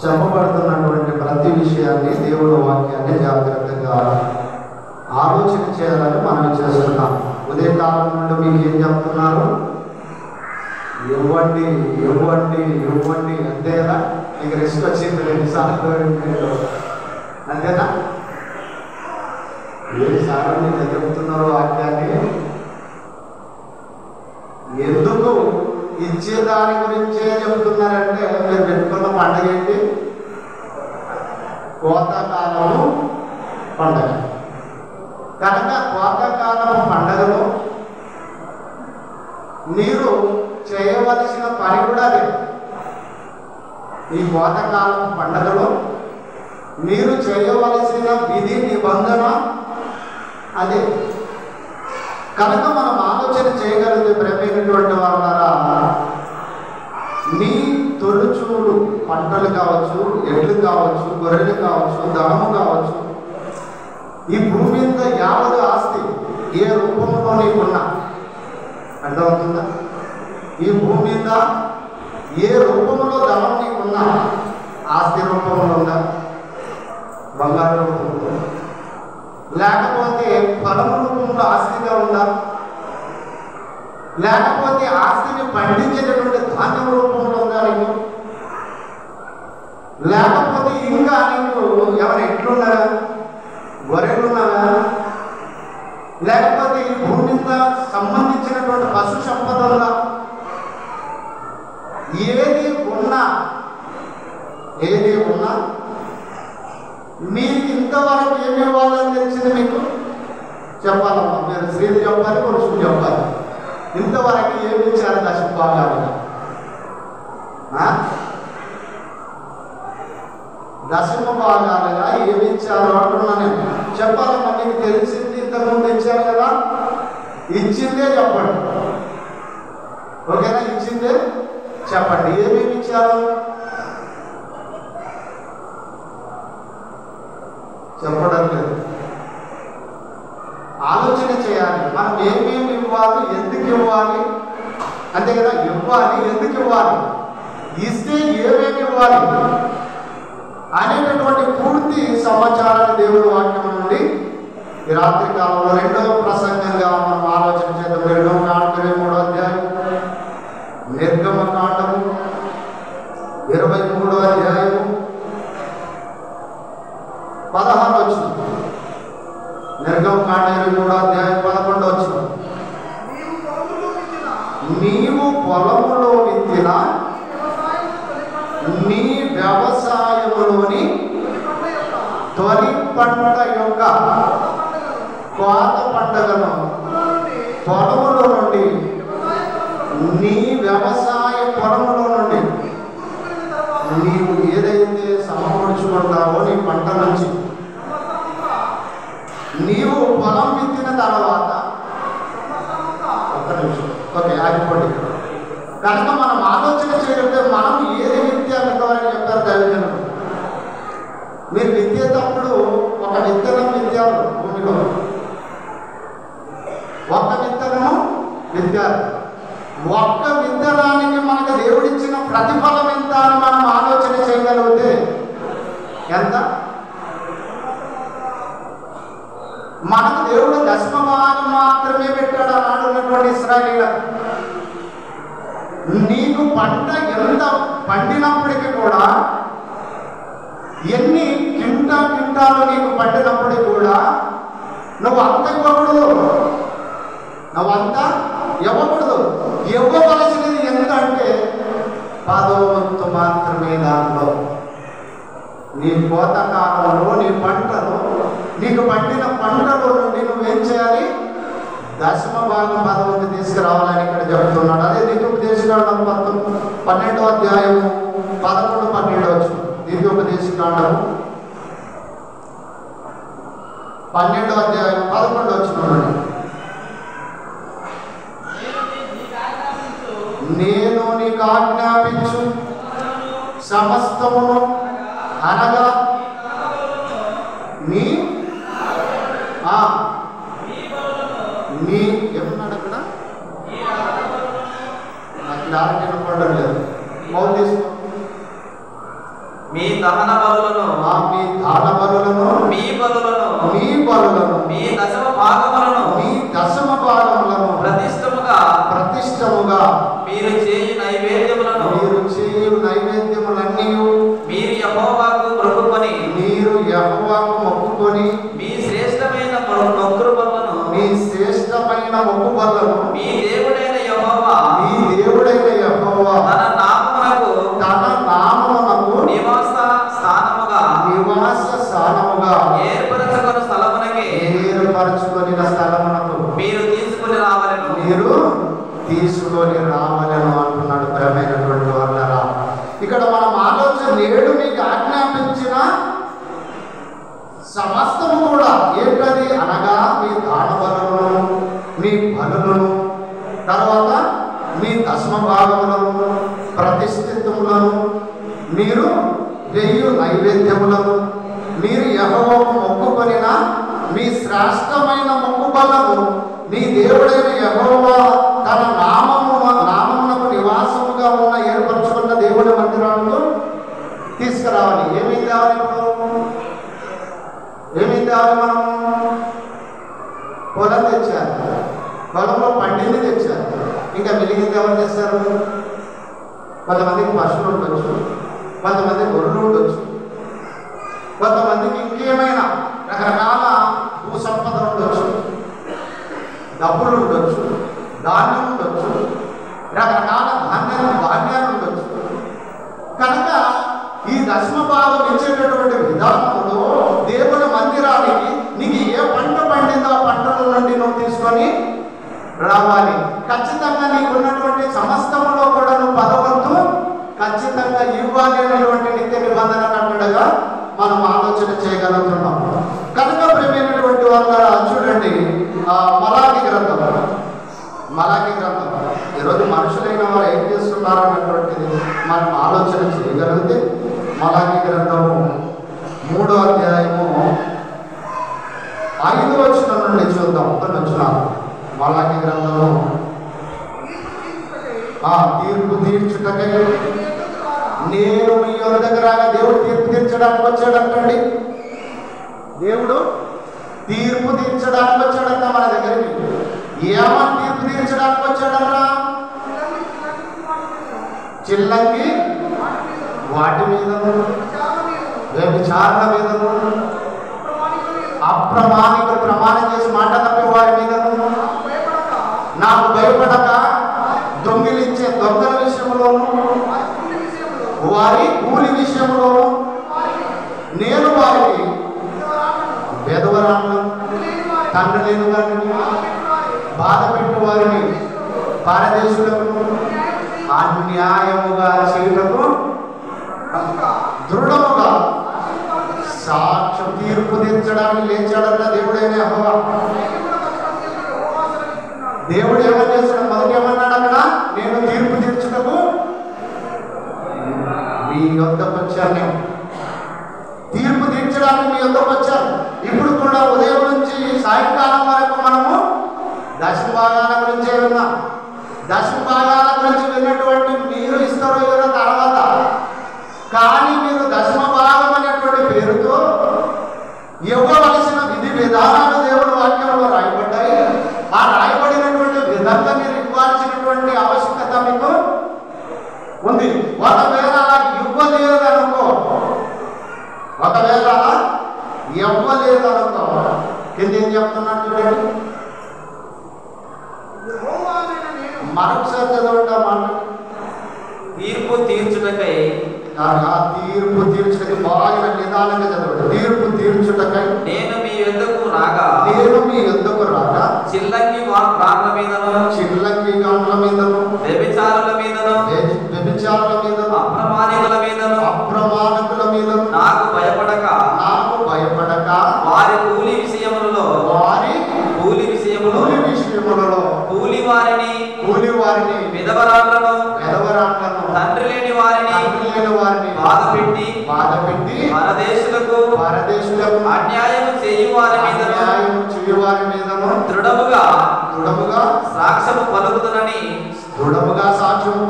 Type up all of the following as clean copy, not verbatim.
చెప్పబడుతున్నటువంటి ప్రతి విషయాన్ని, దేవుడు వాక్యాన్ని జాగ్రత్తగా ఆలోచన చేయాలని మనం చేస్తున్నాం. ఉదయకాలం నుండి మీకు ఏం చెప్తున్నారు? ఇవ్వండి ఇవ్వండి ఇవ్వండి, అంతే కదా. మీకు రెస్ట్ వచ్చింది 2 సార్లు అంతేనా? ఏసార్లు మీకు చెప్తున్నారు వాక్యాన్ని. ఎందుకు ఇచ్చేదాని గురించే చెప్తున్నారంటే, మీరు పెట్టుకున్న పండుగ ఏంటి? కోతకాలము పండుగ. కనుక కోతకాలము పండుగలో మీరు చేయవలసిన పని కూడా అదే. ఈ కోతకాలము పండుగలో మీరు చేయవలసిన విధి నిబంధన అదే. కనుక మనం ఆలోచన చేయగలిగితే ప్రేమైనటువంటి వాళ్ళారా, నీ తొలుచూడు పంటలు కావచ్చు, ఎడ్లు కావచ్చు, గొర్రెలు కావచ్చు, ధనము కావచ్చు, ఈ భూమి మీద యావదు ఆస్తి ఏ రూపంలో నీకున్నా, అర్థమవుతుందా? ఈ భూమి మీద ఏ రూపంలో ధనం నీకున్నా, ఆస్తి రూపంలో ఉందా, బంగారు రూపంలో, లేకపోతే ఫలము రూపంలో ఆస్తిగా ఉందా, లేకపోతే ఆస్తిని పండించేటటువంటి ధాన్యం రూపంలో ఉందా నీకు, లేకపోతే ఇంకా నీకు ఎవరు ఎట్లున్నారా, గొర్రెలున్నారా, లేకపోతే ఈ భూమి మీద సంబంధించినటువంటి పశు సంపద ఉందా, ఏది ఉన్నా మీకు ఇంతవరకు ఏమి ఇవ్వాలని తెలిసింది? మీకు చెప్పాలమ్మా, మీరు స్త్రీలు చెప్పాలి, పురుషులు చెప్పాలి. ఇంతవరకు ఏమి ఇచ్చారు దశమ భాగాలుగా? దశమ భాగాలుగా ఏమి ఇచ్చారు అంటున్నా నేను. చెప్పాలమ్మా, మీకు తెలిసింది ఇంతకుముందు ఇచ్చారు కదా, ఇచ్చిందే చెప్పండి. ఓకేనా? ఇచ్చిందే చెప్పండి. ఏమేమి ఇచ్చారు చెప్పడం లేదు. ఆలోచన చేయాలి. మనం ఏమేమి ఇవ్వాలి, ఎందుకు ఇవ్వాలి, అంతే కదా. ఇవ్వాలి, ఎందుకు ఇవ్వాలి, ఇస్తే ఏమేమి ఇవ్వాలి అనేటటువంటి పూర్తి సమాచారాన్ని దేవుడి వాక్యం నుండి ఈ రాత్రి కాలంలో 2వ ప్రసంగంగా మనం ఆలోచన చేద్దాం. 23వ అధ్యాయం, నిర్గమకాండము 23వ అధ్యాయము 16వ వచనం. నిర్గమకాండ 23వ అధ్యాయం 11వ వచనం. నీవు పొలములో విత్తిన నీ వ్యవసాయములోని తొలి పంట యొక్క కోత పండుగను పొలములో నుండి, నీ వ్యవసాయ పొలములో నుండి నీవు ఏదైతే సమకూర్చుకుంటావో నీ పంట నుంచి, నీవు పొలం విత్తిన తర్వాత, ఒక్క నిమిషం, ఓకే ఆగిపోండి. కనుక మనం ఆలోచన చేయగలిగితే మనం ఏది విత్తాలని చెప్పారు దైవజనులు. మీరు విత్తేటప్పుడు ఒక విత్తనం విత్తారు భూమిలో, ఒక్క విత్తనము విత్తారు. ఒక్క విత్తనానికి మనకు దేవుడిచ్చిన ప్రతిఫలం ఎంత అని మనం ఆలోచన చేయగలిగితే ఎంత? మనకు దేవుడు దశమ భాగం మాత్రమే పెట్టాడు అన్నాడు ఉన్నటువంటి ఇశ్రాయేలీయులకు. నీకు పంట ఎంత పండినప్పటికీ కూడా, ఎన్ని కింటాలు నీకు పండినప్పటికీ కూడా నువ్వు అంత ఇవ్వకూడదు, నువ్వంతా ఇవ్వకూడదు. ఇవ్వవలసినది ఎంత అంటే 10వ వంతు మాత్రమే. దాంట్లో నీ కోత కాలంలో నీ పంటలో, నీకు పండిన పంటలో నుండి నువ్వేం చేయాలి? దశమ భాగం 10వ వంతు తీసుకురావాలని ఇక్కడ చెబుతున్నాడు. అదే ద్వితీయోపదేశకాండం 12వ అధ్యాయము 11, 12 వచ్చు. ద్వితీయోపదేశకాండము 12వ అధ్యాయం 11 వచ్చిన. నేను నీకు ఆజ్ఞాపించు సమస్తమును అనగా నీ ఏమన్నాడు అక్కడ? నాకు క్లారిటీ పడడం లేదు. మౌత్ తీసుకో. మీ దహన బలులను, మీ దాన బలులను, మీ బలులను, మీ బలులను, మీ దశమ భాగములను, మీ దశమ భాగములను ప్రతిష్టముగా మీరు చేయు నైవేద్యములన్నీ మీరు యెహోవాకు మొక్కుకొని మీ శ్రేష్టమైన మొక్కురు బలులను, మీ దేవుడైన యెహోవా తన నామమునకు నివాస స్థానముగా ఏర్పరచుకొని స్థలమునకు మీరు తీసుకొని రావాలను అంటున్నాడు. ప్రియమైనటువంటి వాళ్ళరా, ఇక్కడ మనం ఆలోచన నేడు మీకు ఆజ్ఞాపించిన సమస్తము కూడా ఏంటది అనగా మీ దాన బలులను, మీ బలులను, తర్వాత మీ దశమ భాగములను, ప్రతిష్ఠితములను, మీరు వెయ్యి నైవేద్యములను, మీరు యెహోవాకు మొక్కుకొనిన మీ శ్రేష్టమైన మొక్కుబలను మీ దేవుడైన యెహోవా తన నామమునకు నివాసముగా ఉన్న ఏర్పరచుకున్న దేవుడి మందిరాలకు తీసుకురావాలి. ఏమేమి తేవాలి? ఇప్పుడు ఏమేమి తేవాలి? మనం పొలం తెచ్చారు, పొలంలో పండింది తెచ్చారు, ఇంకా మిగిలింది ఎవరు తెస్తారు? కొంతమందికి పశువులు ఉండొచ్చు, కొంతమంది గొర్రెలు ఉండొచ్చు, కొంతమందికి ఇంకేమైనా రకరకాల భూ సంపద ఉండొచ్చు, డబ్బులు ఉండొచ్చు, ధాన్యం ఉండొచ్చు, రకరకాల ధాన్యాలు ఉండొచ్చు. కనుక ఈ దశమ భాగం ఇచ్చేటటువంటి విధానంలో దేవుని మందిరానికి నీకు ఏ పంట పండిందో ఆ పంటల నుండి నువ్వు తీసుకొని రావాలి. ఖచ్చితంగా నీకున్నటువంటి సమస్తములో కూడా నువ్వు 10% ఖచ్చితంగా ఇవ్వాలి అనేటువంటి నిత్య నిబంధన కట్టడగా మనం ఆలోచన చేయగలుగుతున్నాం. కనుక ప్రియమైనటువంటి వాళ్ళ చూడండి, మలాకి గ్రంథం ఈరోజు మనుషులైన వారు ఏం చేస్తున్నారు అన్నటువంటిది మనం ఆలోచన చేయగలిగితే మలాకి గ్రంథము 3వ అధ్యాయము 5వ వచనం నుండి చూద్దాం. మలాకి గ్రంథము తీర్పు తీర్చుటకై నేను మీ యొద్దకు రాగా, దేవుడు తీర్పు తీర్చడానికి వచ్చాడంటండి. దేవుడు తీర్పు తీర్చడానికి వచ్చాడంట మన దగ్గరికి. ఏమని తీర్పు తీర్చడానికి వచ్చాడరా? చిల్లంగి వాటి మీదను, వ్యభిచారుల మీదను, అప్రమాణికులు ప్రమాణం చేసి మాట తప్పి వారి మీదను, నాకు భయపడక దొంగిలించే దొంగల విషయంలోను, వారి కూలి విషయంలోను నేను వారికి బెదవరాను, తండ్రి లేని వారిని, బాధ పెట్టు వారిని, పరదేశులకు అన్యాయముగా చేయుటకు దృఢముగా సాక్ష్యం తీర్పు తీర్చడానికి లేచాడన్న దేవుడైన యెహోవా. దేవుడు ఏమని చేస్తాడు? మొదటి ఏమన్నాడు అక్కడ? నేను తీర్పు తీర్చుటకు మీ యొద్దకు వచ్చాను, తీర్పు తీర్చడానికి మీ యొద్దకు వచ్చాను. ఇప్పుడు కూడా ఉదయం నుంచి సాయంకాలం వరకు మనము దశమ భాగాల గురించే విన్నాం. దశమ భాగాల గురించి విన్నటువంటి మీరు ఇస్తారో ఇవ్వరో తర్వాత, కానీ మీరు దశమ భాగం అనేటువంటి పేరుతో ఇవ్వవలసిన విధి విధానాలు దేవుని వాక్యంలో రాయబడ్డాయి. ఆ రాయబడినటువంటి విధంగా మీరు ఇవ్వాల్సినటువంటి ఆవశ్యకత మీకు ఉంది. ఒకవేళ అలా ఇవ్వలేదనుకో, కింద ఏం చెప్తున్నాడు చూడండి, మరొకసారి చదవండి ఆ మాట. తీర్పు తీర్చుటకై, తీర్పు తీర్చుటకై బాగా నిదానంగా చదవండి. తీర్పు తీర్చుటకై నేను మీ యొద్దకు రాగా, చిల్లంగి గాండ్ల మీదను, వ్యభిచారుల మీదను, అప్రమాణికుల మీదను నాకు భయపడక వారి కూలి విషయములలో కూలి వారిని విధవరాళ్లను తండ్రి లేని వారిని బాధపెట్టి పరదేశులకు అన్యాయము చేయు వారి మీదను దృఢముగా సాక్ష్యము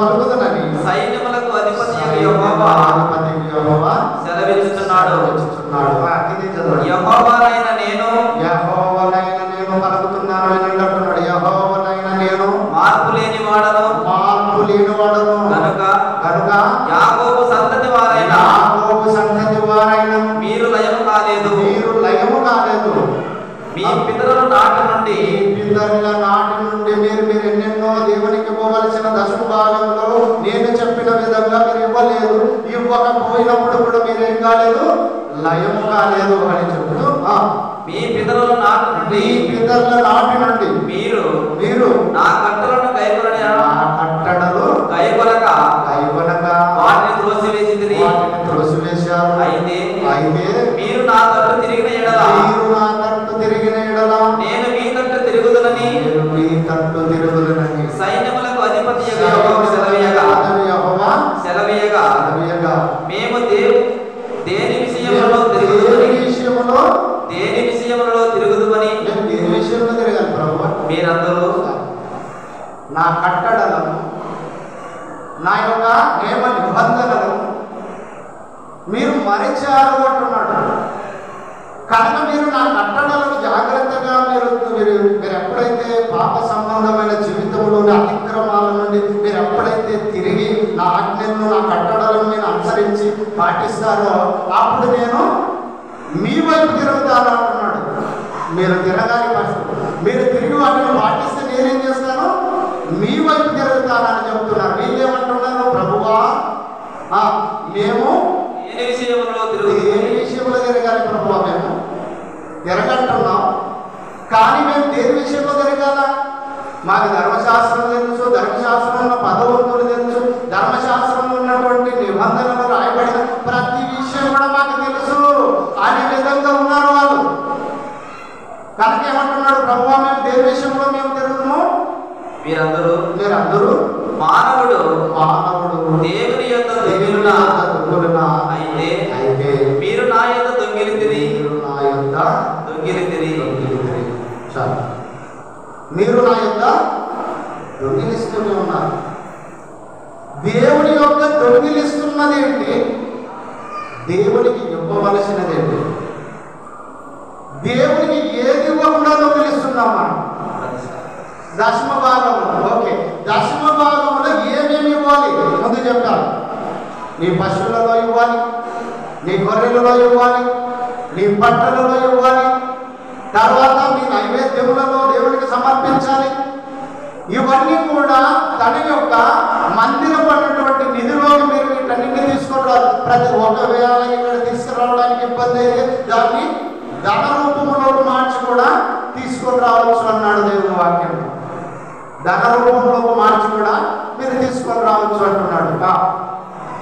పలుకుదునని సైన్యములకు అధిపతి యెహోవా సెలవిస్తున్నాడు. యెహోవానైన నేను పలుకుతున్నాను అని అంటున్నాడు. యెహోవానైన నేను మార్పు లేని వాడను కనుక యాకోబు సంతతి వారైన మీరు లయము కాలేదు. మీ పితరుల నాటి నుండి మీరు ఎన్నెన్నో దేవునికి ఇవ్వవలసిన దశమ భాగంలో నేను చెప్పిన విధంగా మీరు ఇవ్వలేదు. ఇవ్వకపోయినప్పుడు కూడా మీరు ఏం కాలేదు, లయము కాలేదు అని చెప్తూ మీ పితరుల నాటి నుండి మీరు నా కట్టడలు కైకొనక వాటిని త్రోసివేశారు. అయితే మీరు నా తట్టు తిరిగిన ఎడల నేను మీ తట్టు తిరుగుదునని సైన్యములకు అధిపతి సెలవీయగా మేము దేని విషయంలో తిరుగుదుమని మీరందరూ నా కట్టడలను నా యొక్క నియమ నిబంధనలను మీరు మరిచారు అంటున్నాడు. కనుక మీరు నా కట్టడలను జాగ్రత్తగా మీరు ఎప్పుడైతే పాప సంబంధమైన జీవితంలోని అతిక్రమాల నుండి మీరు ఎప్పుడైతే తిరిగి నా ఆజ్ఞలను నా కట్టడలను మీరు అనుసరించి పాటిస్తారో అప్పుడు నేను మీ వైపు తిరుగుతాను అంటున్నాడు. మీరు తిరగాలి ఫస్ట్. మీరు తిరిగి వాటిని పాటిస్తే నేనేం చేస్తాను, మీ వైపు తిరుగుతానని చెప్తున్నారు. వీళ్ళేమంటున్నారు, ప్రభువా మేము ఏ విషయంలో తిరగాలి ప్రభువా, మేము తిరగంటున్నాం. కానీ మేము దేని విషయంలో తిరగాల? మాకు ధర్మశాస్త్రం తెలుసు, ధర్మశాస్త్రంలో పదవంతులు తెలుసు, ధర్మశాస్త్రంలో ఉన్నటువంటి నిబంధనలు రాయబడిన ప్రతి విషయం కూడా మాకు తెలుసు అనే విధంగా ఉన్నారు వాళ్ళు. కనుక ఏమంటున్నాడు, ప్రభువా మేము దేని విషయంలో మేము తిరుగుతున్నాము? మీరందరూ మానవుడు దేవుని యొద్ద దొంగిలునా అయితే మీరు నా యొద్ద దొంగిలితిరి. మీరు నా యొక్క దొంగిలిస్తూనే ఉన్నారు. దేవుని యొక్క దొంగిలిస్తున్నది ఏంటి? దేవునికి ఇవ్వవలసినదేంటి? దేవునికి ఏది ఇవ్వకుండా దొంగిలిస్తున్నాం మనం? దశమ భాగంలో. ఓకే, దశమ భాగంలో ఏమేమి ఇవ్వాలి ముందు చెప్తాను. నీ పశువులలో ఇవ్వాలి, నీ గొర్రెలలో ఇవ్వాలి, నీ బట్టలలో ఇవ్వాలి, తర్వాత నీ నైవేద్యములలో దేవునికి సమర్పించాలి. ఇవన్నీ కూడా తన యొక్క మందిరం పడినటువంటి నిధిలోకి మీరు వీటన్నింటినీ తీసుకుంటారు. ప్రతి ఒకవేళ ఇక్కడ తీసుకురావడానికి ఇబ్బంది అయితే దాన్ని ధన రూపంలో మార్చి కూడా తీసుకొని రావచ్చు అన్నాడు దేవుని వాక్యంలో. ధన రూపంలో మార్చి కూడా మీరు తీసుకొని రావచ్చు అంటున్నాడు.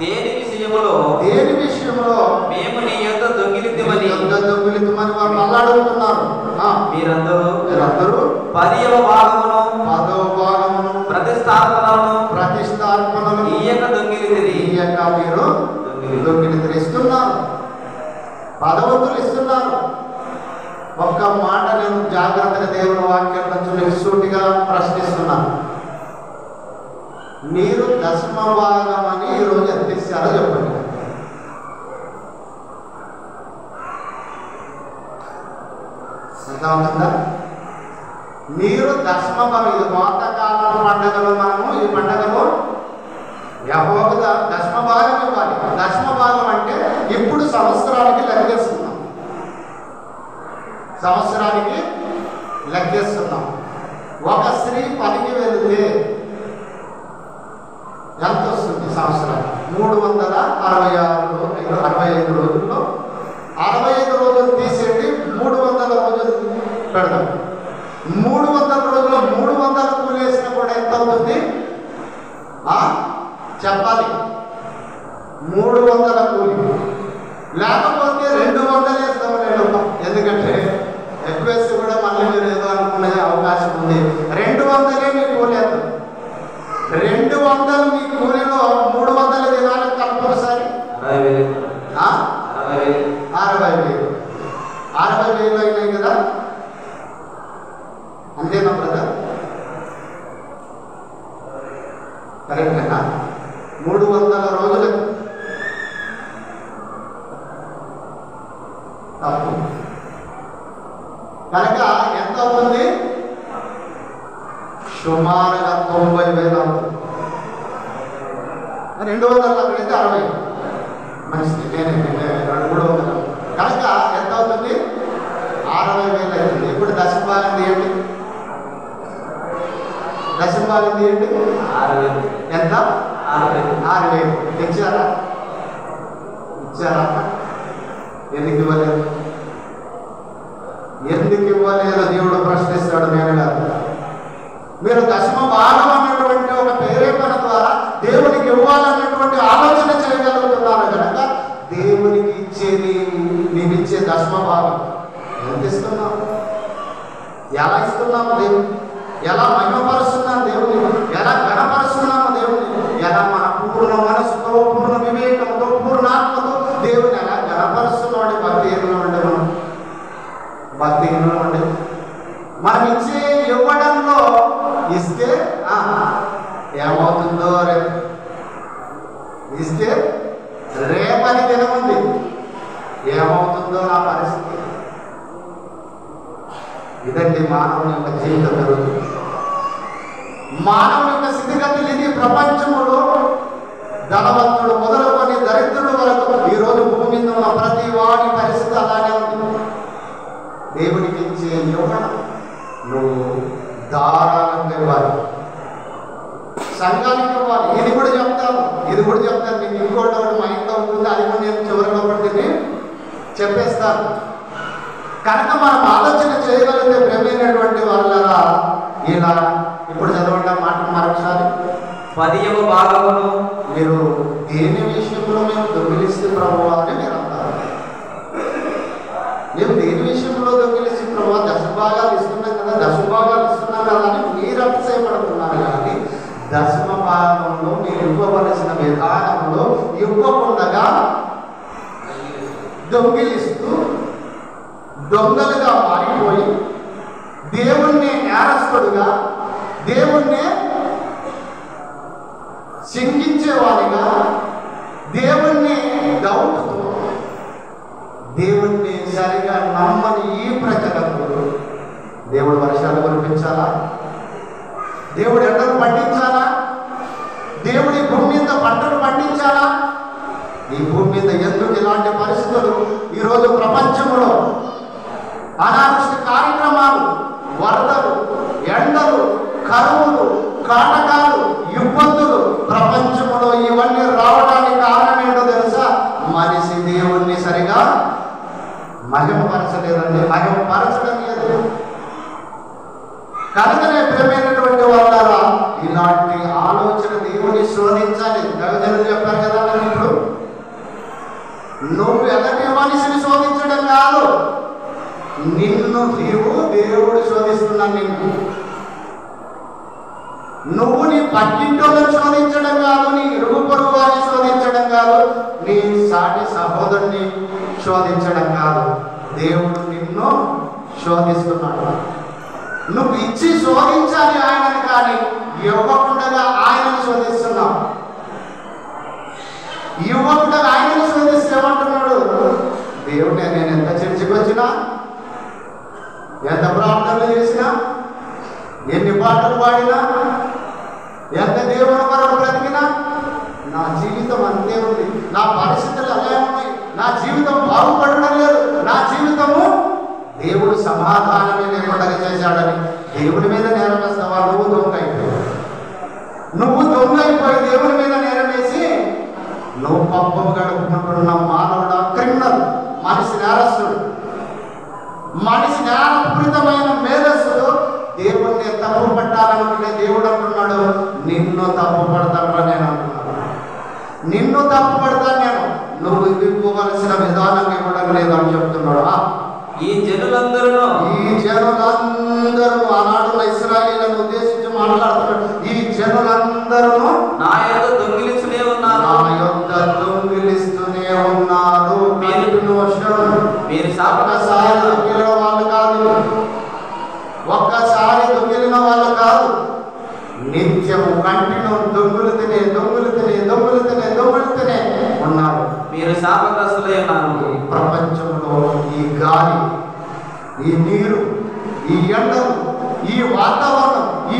దేని విషయంలో మేము నీ యొద్ద దొంగిలితిమని వాళ్ళు అలా అడుగుతున్నారు. మీరందరూ 10వ భాగమును ప్రతిష్టాపనను ఈయక దొంగిలితిరి. మీరు దొంగిలితిరి ఇస్తున్నారు, పదవంతులు ఇస్తున్నారు. ఒక్క మాట నేను జాగ్రత్తగా దేవుని వాక్యం నుంచి సూటిగా ప్రశ్నిస్తున్నాను. మీరు దశమ భాగం అని ఈరోజు ఎంత ఇస్తారో చెప్పండి. అర్థమవుతుందా? మీరు దశమ భాగం, ఇది కోతకాలం పండుగలో మనము ఈ పండుగలో యెహోవాకు దశమ భాగం ఇవ్వాలి. దశమ భాగం అంటే ఇప్పుడు సంవత్సరానికి లెక్కేస్తున్నాం. ఒక స్త్రీ పనికి వెళితే ఎంత వస్తుంది సంవత్సరానికి? 365 రోజుల్లో 65 రోజులు తీసేయండి, 300 రోజులు పెడదాం. 300 రోజుల్లో 300 కూలి వేసినా కూడా ఎంత అవుతుంది చెప్పాలి? 300 కూలి. లేకపోతే 200 వేస్తాం నేను, ఎందుకంటే ఎక్కువ వేస్తే కూడా మళ్ళీ మీరు ఏదో అనుకునే అవకాశం ఉంది. 200 మీ కూలి వేస్తాం. 200 మీ కూలీలో 300 దినాలకు కంపల్సరీ 60,000 అయినాయి కదా. అంతేనా బ్రదర్? కరెక్టేనా? 300 రోజులకు కనుక ఎంత అవుతుంది? సుమారుగా 90,000 అవుతుంది. 200 అక్కడైతే 60. మంచిది, నేను 300. కనుక ఎంత అవుతుంది? 60,000 అవుతుంది. ఇప్పుడు దశభాగం తీయండి, దశభాగం తీయండి. 6,000. ఎంత? 6,000. ఇచ్చారా? ఇచ్చారా? ఎందుకు ఇవ్వలేదు? ఎందుకు ఇవ్వలేదు దేవుడు ప్రశ్నిస్తాడు, నేను కాదు. మీరు దశమ భాగం అన్నటువంటి ఒక ప్రేరేపణ ద్వారా దేవునికి ఇవ్వాలన్నటువంటి ఆలోచన చేయగలుగుతున్నారు కనుక దేవునికి ఇచ్చేది, నేను ఇచ్చే దశమ భాగం ఎంత ఇస్తున్నాము? ఎలా ఇస్తున్నాము? దేవుని ఎలా మహిమపరుస్తున్నాము? దేవుని ఎలా గణపరుస్తున్నాము? దేవుని ఎలా మన పూర్ణ మనసుతో, పూర్ణ వివేకంతో, పూర్ణాత్మతో దేవుని ఎలా గణపరుస్తున్నాడు? భక్తిహీనంలో ఉండే మనం, భక్తిహీనంలో ఉండే మనం ఇచ్చే ఇవ్వడంలో ఇస్తే ఏమవుతుందో రేపు, ఇస్తే రేపటి దినం ఉంది, ఏమవుతుందో నా పరిస్థితి. ఇదండి మానవుని యొక్క జీవితం జరుగుతుంది. మానవుని యొక్క స్థితిగతులు ఇది. ప్రపంచంలో ధనవంతుడు మొదలుకొని దరిద్రుడు వరకు ఈరోజు భూమి మీద ఉన్న ప్రతి వాడి పరిస్థితి అలానే ఉంది. దేవుడికి ఇచ్చే ఇవ్వడం నువ్వు ధారాళంగా ఇవ్వాలి, సంఘానికి ఇవ్వాలి. ఇది కూడా చెప్తాను, మీకు ఇంకోటి ఒకటి మైండ్లో ఉంటుంది, అది కూడా నేను చివరిలో పడితే చెప్పేస్తాను. కనుక మనం ఆలోచన చేయగలిగితే ప్రేమైనటువంటి వాళ్ళరా, ఇలా ఇప్పుడు చదవడం మాట మరొకసారి 10వ భాగమును మీరు దేని విషయంలో మేము దొంగిలిస్తే ప్రభువా అని మీరు అంటారు. మేము దేని విషయంలో దొంగిలిస్తే ప్రభువా, దశభాగాలు ఇస్తున్నాం కదా, దశభాగాలు ఇస్తున్నాం కదా అని మీరు అతిశయపడుతున్నారు. కానీ దశమ భాగంలో మీరు ఇవ్వవలసిన విధానంలో ఇవ్వకుండా దొంగిలిస్తూ దొంగలుగా మారిపోయి దేవుణ్ణి నేరస్తుడుగా, దేవుణ్ణి శంకించేవాడిగా, దేవుణ్ణి డౌట్తో, దేవుణ్ణి సరిగా నమ్మని ఈ ప్రజలకు దేవుడు వర్షాలు కురిపించాలా? దేవుడు ఎండలు పండించాలా? దేవుడు ఈ భూమి మీద పంటలు పండించాలా? ఈ భూమి మీద ఎందుకు ఇలాంటి పరిస్థితులు ఈరోజు ప్రపంచంలో? అనావృష్టి కార్యక్రమాలు, వరదలు, ఎండలు, కరువులు, కాటకాలు, ఇబ్బందులు ప్రపంచంలో ఇవన్నీ రావడానికి కారణం ఏంటో తెలుసా? మనిషి దేవుణ్ణి సరిగా మహిమపరచలేదండి, మహిమపరచడం లేదు. కనుకనే ప్రేమైనటువంటి వాళ్ళారా, ఇలాంటి ఆలోచన దేవుని శోధించాలి. దైవజనులు చెప్పారు కదా, ఇప్పుడు నువ్వు ఎలాంటి మనిషిని శోధించడం కాదు, నిన్ను దేవుడు శోధిస్తున్నాను. నిన్ను నువ్వు నీ పక్కింటోళ్ళని శోధించడం కాదు, నీ ఇరుగు పొరుగు వారిని శోధించడం కాదు, నీ సాటి సహోదరుని శోధించడం కాదు, దేవుడు నిన్ను శోధిస్తున్నాడు. నువ్వు ఇచ్చి శోధించాలి ఆయనని, కానీ ఇవ్వకుండా ఆయనను శోధిస్తున్నావు. ఇవ్వకుండా ఆయనను శోధిస్తే ఏమంటున్నాడు దేవుడు? నేను ఎంత చర్చికి వచ్చినా, ఎంత ప్రార్థనలు చేసినా, ఎన్ని పాటలు పాడినా, ఎంత దేవుని కొరకు బ్రతికినా నా జీవితం అంతే ఉంది, నా పరిస్థితులు అలా ఉన్నాయి, నా జీవితం బాగుపడడం లేదు, నా జీవితము దేవుడు సమాధానమే లేకుండా చేశాడని దేవుడి మీద నేరం వేస్తావా? నువ్వు దొంగ అయిపోయి దేవుడి మీద నేరం వేసి నువ్వు పబ్బము గడుపుకుంటున్న మానవుడు క్రిమినల్, మనిషి నేరస్తుడు, మనిషి జ్ఞానపూరితమైన మేధస్సులు దేవుణ్ణి తప్పు పట్టాలనుకునే దేవుడు అంటున్నాడు, నిన్ను తప్పు పడతాను నేను అంటున్నాను, నిన్ను తప్పు పడతాను నేను, నువ్వు ఇవ్వవలసిన విధానం ఇవ్వడం లేదు అని చెప్తున్నాడు. ఈ జనులందరూ ఆనాడు ఇశ్రాయేలును ఉద్దేశించి మాట్లాడుతున్నాడు. ఈ జనులందరూ నా యొద్ద దొంగిలిస్తూనే ఉన్నారు, మీరు ఒక్కసారి దొంగిలిన వాళ్ళు కాదు, ఒక్కసారి దొంగిలిన వాళ్ళు కాదు, నిత్యము కంటిన్యూ దొంగులుతూనే ఉన్నారు. మీరు శాపగ్రస్తులై ఉన్నారు. ప్రపంచంలో ఈ గాలి, ఈ నీరు, ఈ ఎండలు, ఈ వాతావరణం, ఈ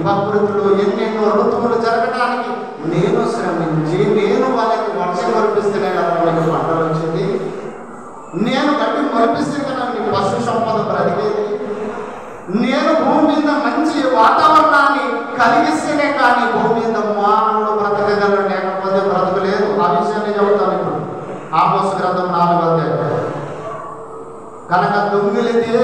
ప్రకృతిలో ఎన్నెన్నో ఋతువులు జరగడానికి నేను శ్రమించి నేను వాళ్ళకి వర్షం కురిపిస్తేనే కదా మీకు పంటలు వచ్చింది. నేను గడ్డి మొలిపిస్తే కదా నీ పశు సంపద బ్రతికేది. నేను భూమి మీద మంచి వాతావరణాన్ని కలిగిస్తేనే కానీ భూమి మీద మానవుడు బ్రతకగలడు, లేకపోతే బ్రతకలేదు. ఆ విషయాన్ని చెబుతాను ఇప్పుడు. ఆమోసు గ్రంథం 4వ అధ్యాయం. కనుక దొంగిలితే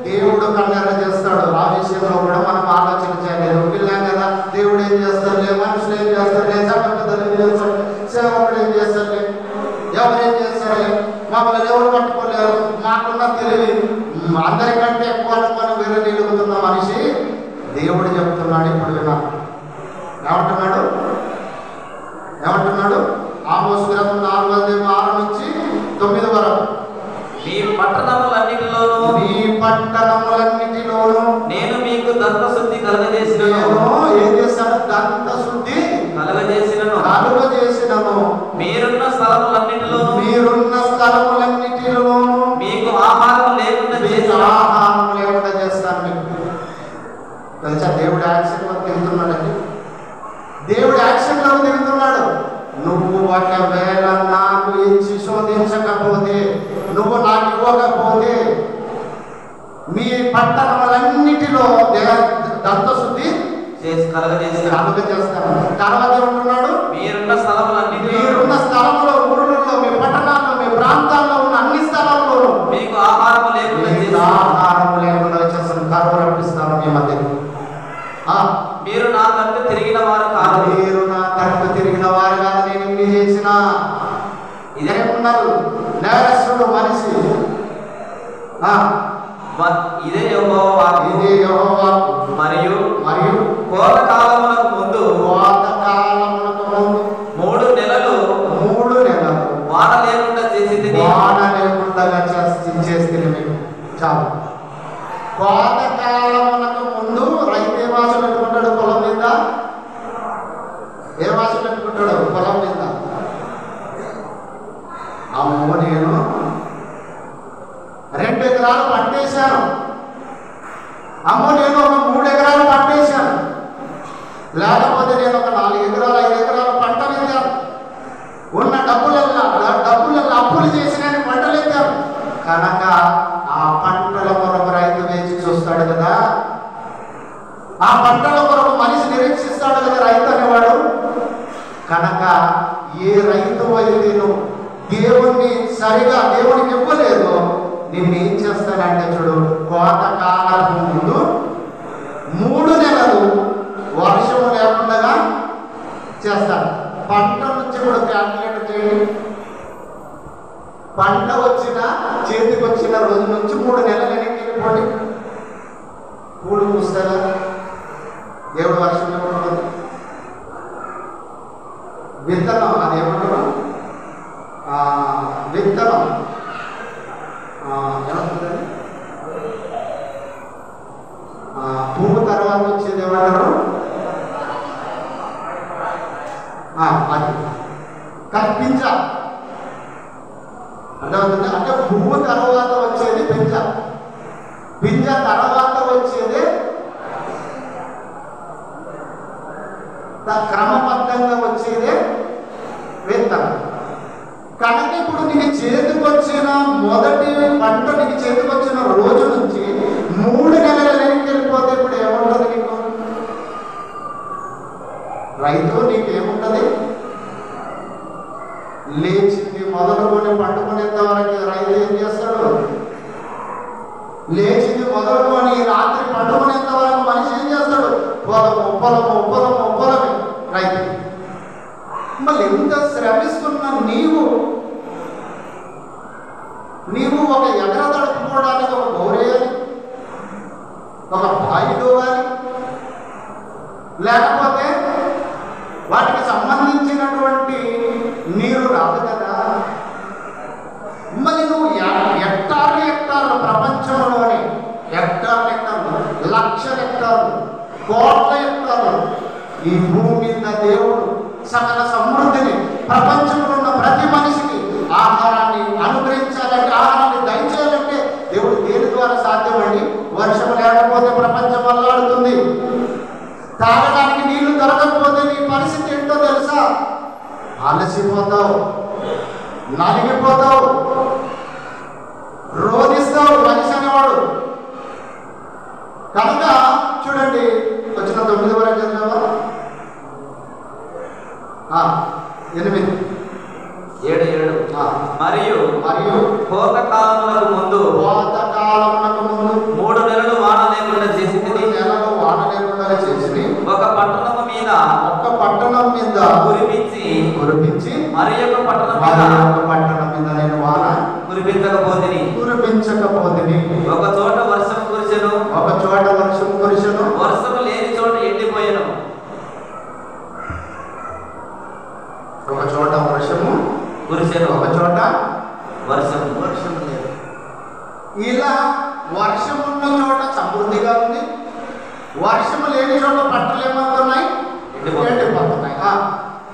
దేవుడు కన్నెర చేస్తాడు. ఆ విషయంలో కూడా మనం ఆలోచన చేయాలి. దొంగిలాం కదా, దేవుడు ఏం చేస్తారులే, మనుషులు ఏం చేస్తారులే, చట్ట పెద్దలు ఏం చేస్తారు, సేవకుడు ఏం చేస్తారులే, ఎవరేం చేస్తారులే, మమ్మల్ని ఎవరు పట్టుకోలేరు, మాకున్న తెలివి అందరికంటే ఎక్కువ అనుకొని వేరే నిలుగుతున్న మనిషి దేవుడు చెప్తున్నాడు. ఇప్పుడు విన్నా ఏమంటున్నాడు? ఆమోసు గ్రంథం 4వ అధ్యాయం 6 నుంచి 9 వరకు. మీ పట్టణములన్నిటిలోను నేను మీకు దంతశుద్ధి కలుగజేసినను. ఏం చేశాను? దంతశుద్ధి కలుగజేసినను. మీరున్న స్థలములన్నిటిలోను మీకు ఆహారం లేకుండా చేస్తాను. మీకు తెలుసా దేవుడు యాక్షన్లో దిగుతున్నాడండి. దేవుడు యాక్షన్లో దిగుతున్నాడు. నువ్వు ఒకవేళ నాకు ఇచ్చి శోధించకపోతే, నువ్వు నాకు ఇవ్వకపోతే మీ పట్టణములన్నిటిలో దంతశుద్ధి కలుగజేస్తాను. తర్వాత ఉంటున్నాడు, మీరున్న స్థలంలో, ఊళ్ళలో, మీ పట్టణాల్లో, మీ ప్రాంతాల్లో ఉన్న అన్ని స్థలాల్లో మీకు ఆహారం లేకుండా వచ్చేస్తాను. కరువు రప్పిస్తాను మీ మధ్య. మీరు నా తట్టు తిరిగిన వారు కాదు. నేను ఇన్ని చేసిన ఇదే ఉన్నారు. నేరస్తుడు మనిషి. ఇదే యెహోవా మరియు కోతకాలమునకు ముందు 3 నెలలు వాన లేకుండా చేసింది. మీకు చాలు. కోతకాలమునకు ముందు రైతు ఏ భాష పెట్టుకుంటాడు? పొలం మీద. ఏ భాష పెట్టుకుంటాడు? పొలం మీద. అమ్మో, నేను 2 ఎకరాలు పట్టేశాను. అమ్మో, నేను ఒక 3 ఎకరాలు పట్టేశాను. లేకపోతే నేను ఒక 4 ఎకరాలు 5 ఎకరాలు పంట వేశాను. ఉన్న డబ్బులల్లా అప్పులు చేసి నేను పంటలు ఎత్తాను. కనుక ఆ పంటల కొరకు రైతు వేచి చూస్తాడు కదా, ఆ పంటల కొరకు మనిషి నిరీక్షిస్తాడు కదా రైతు అనేవాడు. కనుక ఏ రైతు అయితే నువ్వు దేవునికి ఇవ్వలేదు, నిన్నేం చేస్తానంటే చూడు, కోతకాలం ముందు 3 నెలలు వర్షము లేకుండా చేస్తాడు. పంట నుంచి కూడా క్యాల్కులేట్ చేయండి. పంట చేతికి వచ్చిన రోజు నుంచి 3 నెలలు వెనక్కి వెళ్ళిపోండి. పూలు పూస్తారా? దేవుడు వర్షం ఏమంటుంది? విత్తనం, అదేమంటారు? విత్తనం ఏమంటుందండి? పువ్వు తర్వాత వచ్చేది ఏమంటారు? అది పింజ. అర్థమవుతుంది? అంటే పువ్వు తర్వాత వచ్చేది పింజ, పింజ తర్వాత వచ్చేది క్రమబద్ధంగా వచ్చేదే విత్తనం. కనుక ఇప్పుడు నీకు చేతికొచ్చిన మొదటి పంట నీకు చేతికొచ్చిన రోజు నుంచి 3 నెలల వెనక్కి వెళ్ళిపోతే ఇప్పుడు ఏముంటుంది నీకు? రైతు నీకేముంటుంది? లేచింది మొదలుకొని పండుకునేంత వరకు రైతు ఏం చేస్తాడు? లేచింది మొదలుకొని రాత్రి పండుకునేంత వరకు మనిషి ఏం చేస్తాడు? పొలమే రైతు. మళ్ళీ ఎంత శ్రమిస్తున్న నీవు ఒక ఎకర తడుపుకోవడానికి ఒక బోరేయాలి, ఒక బావి తోవాలి, లేకపోతే వాటికి సంబంధించినటువంటి నీరు రాదు కదా. మళ్ళీ నువ్వు హెక్టార్లు ప్రపంచంలోని హెక్టార్లు, లక్షల హెక్టార్లు, కోట్ల హెక్టార్లు ఈ భూమి మీద దేవుడు సకల సమృద్ధిని ప్రపంచంలో ఉన్న ప్రతి మనిషికి ఆహారాన్ని అనుగ్రహించాలంటే, ఆహారాన్ని దయచేయాలంటే దేవుడు దేని ద్వారా సాధ్యమండి? అలసిపోతావు, నలిగిపోతావు, రోధిస్తావు మనిషి అనేవాడు. కనుక చూడండి, వచ్చిన 9 వరకు చదివావా? 8 7 మరియు కోతకాలమునకు ముందు 3 నెలలు వాన లేకుండా చేసి ఒక పట్టణం మీద కురిపించి మరి యొక్క పట్టణం మీద నేను వాన కురిపించకపోతిని. ఒక చోట వర్షం కురిసెను, వర్షము లేని చోట ఎండిపోయెను. ఒక చోట వర్షము కురిసెను, ఒక చోట వర్షం లేదు. ఇలా వర్షం ఉన్న చోట సమృద్ధిగా ఉంది, వర్షము లేని చోట పంటలు ఏమవుతున్నాయి? ఎండిపోతున్నాయి.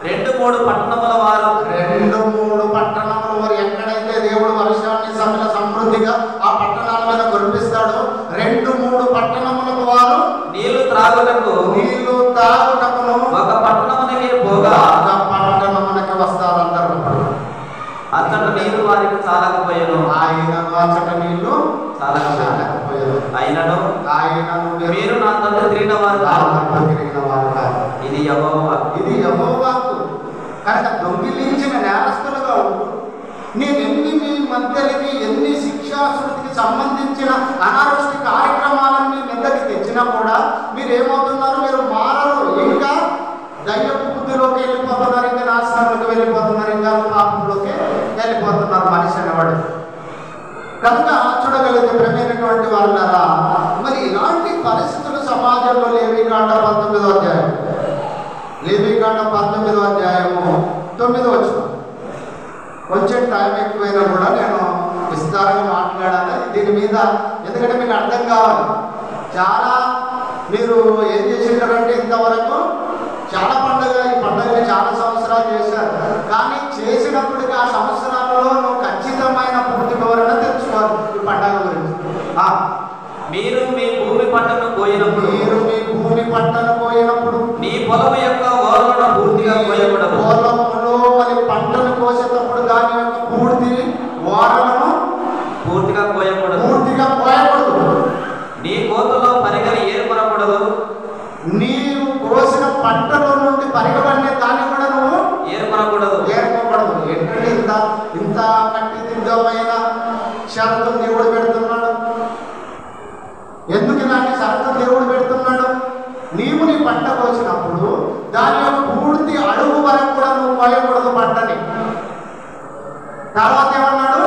2-3 పట్టణముల వారు 2-3 పట్టణముల వారు ఎక్కడైతే దేవుడు వర్షాన్ని సమృద్ధిగా ఆ పట్టణాల మీద కురిపిస్తాడో 2-3 పట్టణములకు వారు నీళ్లు త్రాగుటకును ఒక పట్టణమునకి పోగా ఒక పట్టణమునకి వస్తారందరూ. అచ్చట నీళ్లు వారికి చాలకపోయాను, అచ్చట నీళ్లు చాలకపోయాను. అయినను మీరు నా తండ్రి తిరిగిన వారు కాదు. ఇది యెహోవాకు కనుక దొంగిలించిన నేరస్తులుగా ఉంటూ నేనెన్ని మీ మధ్యలకి ఎన్ని శిక్షాశృతికి సంబంధించిన అనారోగ్య కార్యక్రమాలను మీ మీదకి తెచ్చినా కూడా మీరు ఏమవుతున్నారు? మీరు మారరు, ఇంకా దయ్యపు బుద్ధిలోకి వెళ్ళిపోతున్నారు, ఇంకా నాశనంలోకి వెళ్ళిపోతున్నారు, ఇంకా పాపంలోకి వెళ్ళిపోతున్నారు మనిషి అనేవాడు. కనుక చూడగలిగితే ప్రేమైనటువంటి వాళ్ళరా, మరి ఇలాంటి పరిస్థితులు సమాజంలో లేవికాండ 19వ అధ్యాయం 9వ వచనం. కొంచెం టైం ఎక్కువైనా కూడా నేను విస్తారంగా మాట్లాడాలి దీని మీద, ఎందుకంటే మీకు అర్థం కావాలి. చాలా మీరు ఏం చేసింటారంటే ఇంతవరకు చాలా ఈ పండుగని చాలా సంవత్సరాలు చేశారు, కానీ చేసినప్పటికీ ఆ సంవత్సరాలలో నువ్వు ఖచ్చితమైన పూర్తి వివరణ తెలుసుకోవాలి ఈ పండుగ గురించి. మీరు మీ భూమి పంటను కోయినప్పుడు నీ పొలము యొక్క ఓరలను పూర్తిగా కోయకూడదు. పొలంలో మరి పంటను కోసేటప్పుడు దాని యొక్క పూర్తి ఓరలను పూర్తిగా కోయకూడదు. నీ కోతలో పరిగెని ఏర్పడకూడదు. నీవు కోసిన పంటలో నుండి పరిగెబడిన దాన్ని కూడా నువ్వు ఏర్పడకూడదు. ఏంటంటే ఇంత కట్టిదిద్దమైన షరతులు దేవుడు పెడుతున్నాడు. ఎందుకు ఇలాంటి షరతులు దేవుడు పెడుతున్నాడు? నీవు నీ పంట కోసినప్పుడు దాని యొక్క పూర్తి అడుగు వరకు కూడా నువ్వు కోయకూడదు పంటని. తర్వాత ఏమన్నాడు?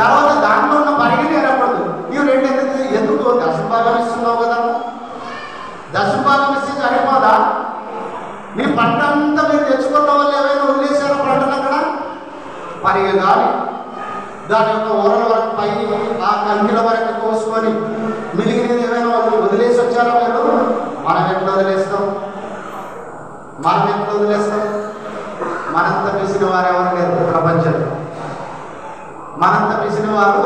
తర్వాత దాంట్లో ఉన్న పరిగెని ఏరకూడదు. ఇవి 2 ఎందుకు దశభాగం ఇస్తున్నావు కదా? దశభాగం ఇస్తే సరిపోదా? నీ పంట అంతా మీరు తెచ్చుకున్న వాళ్ళు ఏమైనా వదిలేశారో పంటను అక్కడ పరిగెగాలి దాని యొక్క ఓరల వరకు పై ఆ కంకిల వరకు కోసుకొని మిగిలినది ఏమైనా వాళ్ళు వదిలేసి వచ్చారా మీరు? మనం ఎక్కడ వదిలేస్తాం? మనంత పిసిన వారు ఎవరు లేరు ప్రపంచంలో. మనంత పిసిన వారు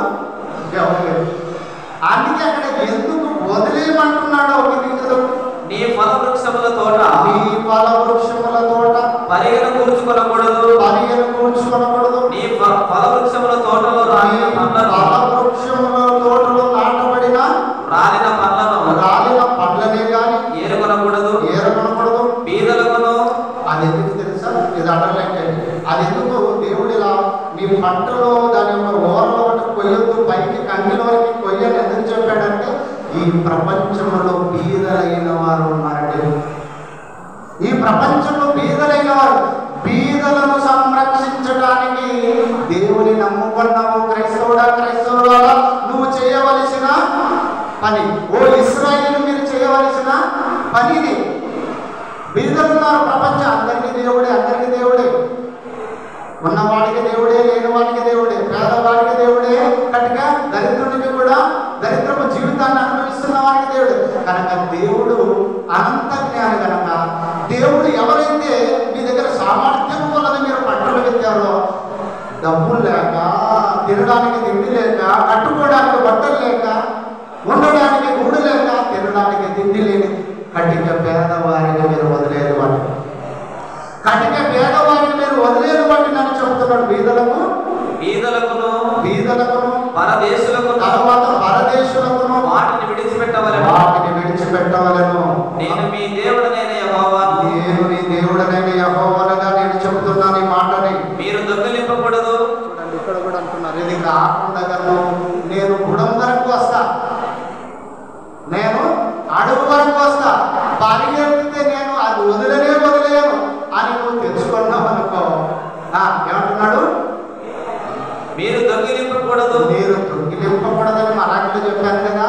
ఎవరు లేరు. అందుకే అక్కడ ఎందుకు వదిలేయమంటున్నాడో నీ ఫల వృక్షముల తోట పరిగెను కూర్చుకొనకూడదు. నీ ఫల వృక్షముల తోటలో రాలిన నాటబడిన రాలిన పండ్లనే కానీ ఏరుకొనకూడదు. బీదలకును అది ఎందుకు తెలుసా? ఇది అడగలేండి. అది ఎందుకు దేవుడు ఇలా మీ పంటలో దాని యొక్క ఓరలో కొయ్యొద్దు, పైకి కంగిల వరకు కొయ్యని ఎందుకు చెప్పాడంటే ఈ ప్రపంచంలో బీదలైన వారు ఉన్నారండి. ఈ ప్రపంచంలో బీదలైన వారు, బీదలను సంరక్షించడానికి దేవుని నమ్ముకున్నావు క్రైస్తవుడా నువ్వు చేయవలసిన పని. ఓ ఇశ్రాయేలు మీరు చేయవలసిన పనిది. బీదలున్నారు ప్రపంచం, అందరికీ దేవుడే. ఉన్నవాడికి దేవుడే, లేని వాడికి దేవుడే, పేదవాడికి దేవుడే, కనుక దరిద్రుడికి కూడా దరిద్రపు జీవితాన్ని అనుభవిస్తున్న వాడికి దేవుడే. కనుక దేవుడు అనంత జ్ఞాని. కనుక దేవుడు ఎవరైతే మీ దగ్గర సామర్థ్యం వలన మీరు పంటలు పెట్టారో, డబ్బులు లేక, తినడానికి తిండి లేక, కట్టుకోవడానికి బట్టలు లేక, ఉండడానికి గూడు లేక, తినడానికి తిండి లేని కటిక పేదవారిని మీరు వదిలేదు. విడిచిపెట్టవలెను. నేను మీ దేవుడనైన యెహోవాను. నేను నీ దేవుడనైన యెహోవానుగా నేను చెబుతున్నాను ఈ మాటని. మీరు దొంగిలింపకూడదు. చూడండి, ఇక్కడ కూడా అంటున్నారు, ఇది కాకుండా నేను గుడం వరకు వస్తా, నేను అడుగు వరకు వస్తా, పరిగెత్తితే నేను అది వదిలేను అని నువ్వు తెలుసుకున్నావు అనుకో. ఏమంటున్నాడు? మీరు దొంగిలింపకూడదు. మీరు దొంగిలింపకూడదని మరాఠీలో చెప్పాను కదా.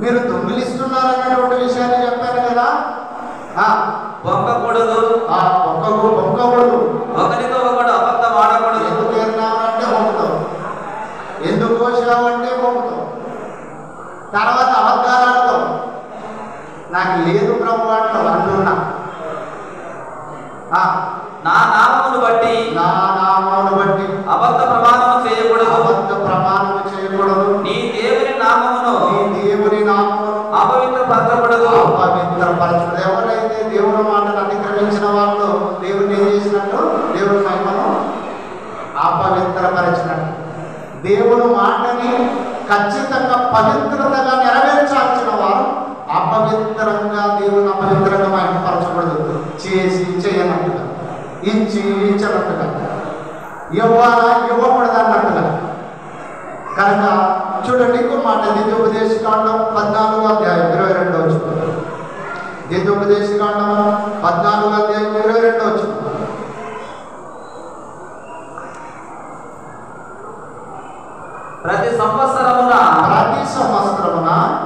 మీరు దొంగిలిస్తున్నారన్నటువంటి విషయాన్ని చెప్పాను కదా. బొక్కకూడదు. బొక్కకూడదు. ఒకరితో ఒకడు అబద్ధం ఆడకూడదు. ఎందుకు ఏరినావంటే బొక్కుతావు, ఎందుకు కోసావంటే బొక్కుతావు, తర్వాత అబద్ధాలు ఆడతావు. నాకు లేదు ప్రభు అంటావు. అంటున్నా, నా నామమును బట్టి అబద్ధ ప్రమాణము చేయకూడదు. నీ దేవుని నామమును అపవిత్రపరచకూడదు. ఎవరైతే దేవుని మాటను అతిక్రమించిన వాళ్ళు దేవుని ఏం చేసినట్టు? దేవుని మహిమను అపవిత్రపరిచినట్టు. దేవుని మాటని ఖచ్చితంగా పవిత్రతగా నెరవేర్చాల్సిన వారు అపవిత్రంగా, దేవుని అపవిత్రంగా మహిమపరచకూడదు. చేసి చేయనట్టుగా, ఇచ్చి ఇచ్చనట్టుగా, ఇవ్వకూడదు అన్నట్టుగా. కనుక చూడండి, ఇంకో మాట ద్వితీయోపదేశకాండం 14:22. ద్వితీయోపదేశకాండం 14:22. ప్రతి సంవత్సరమున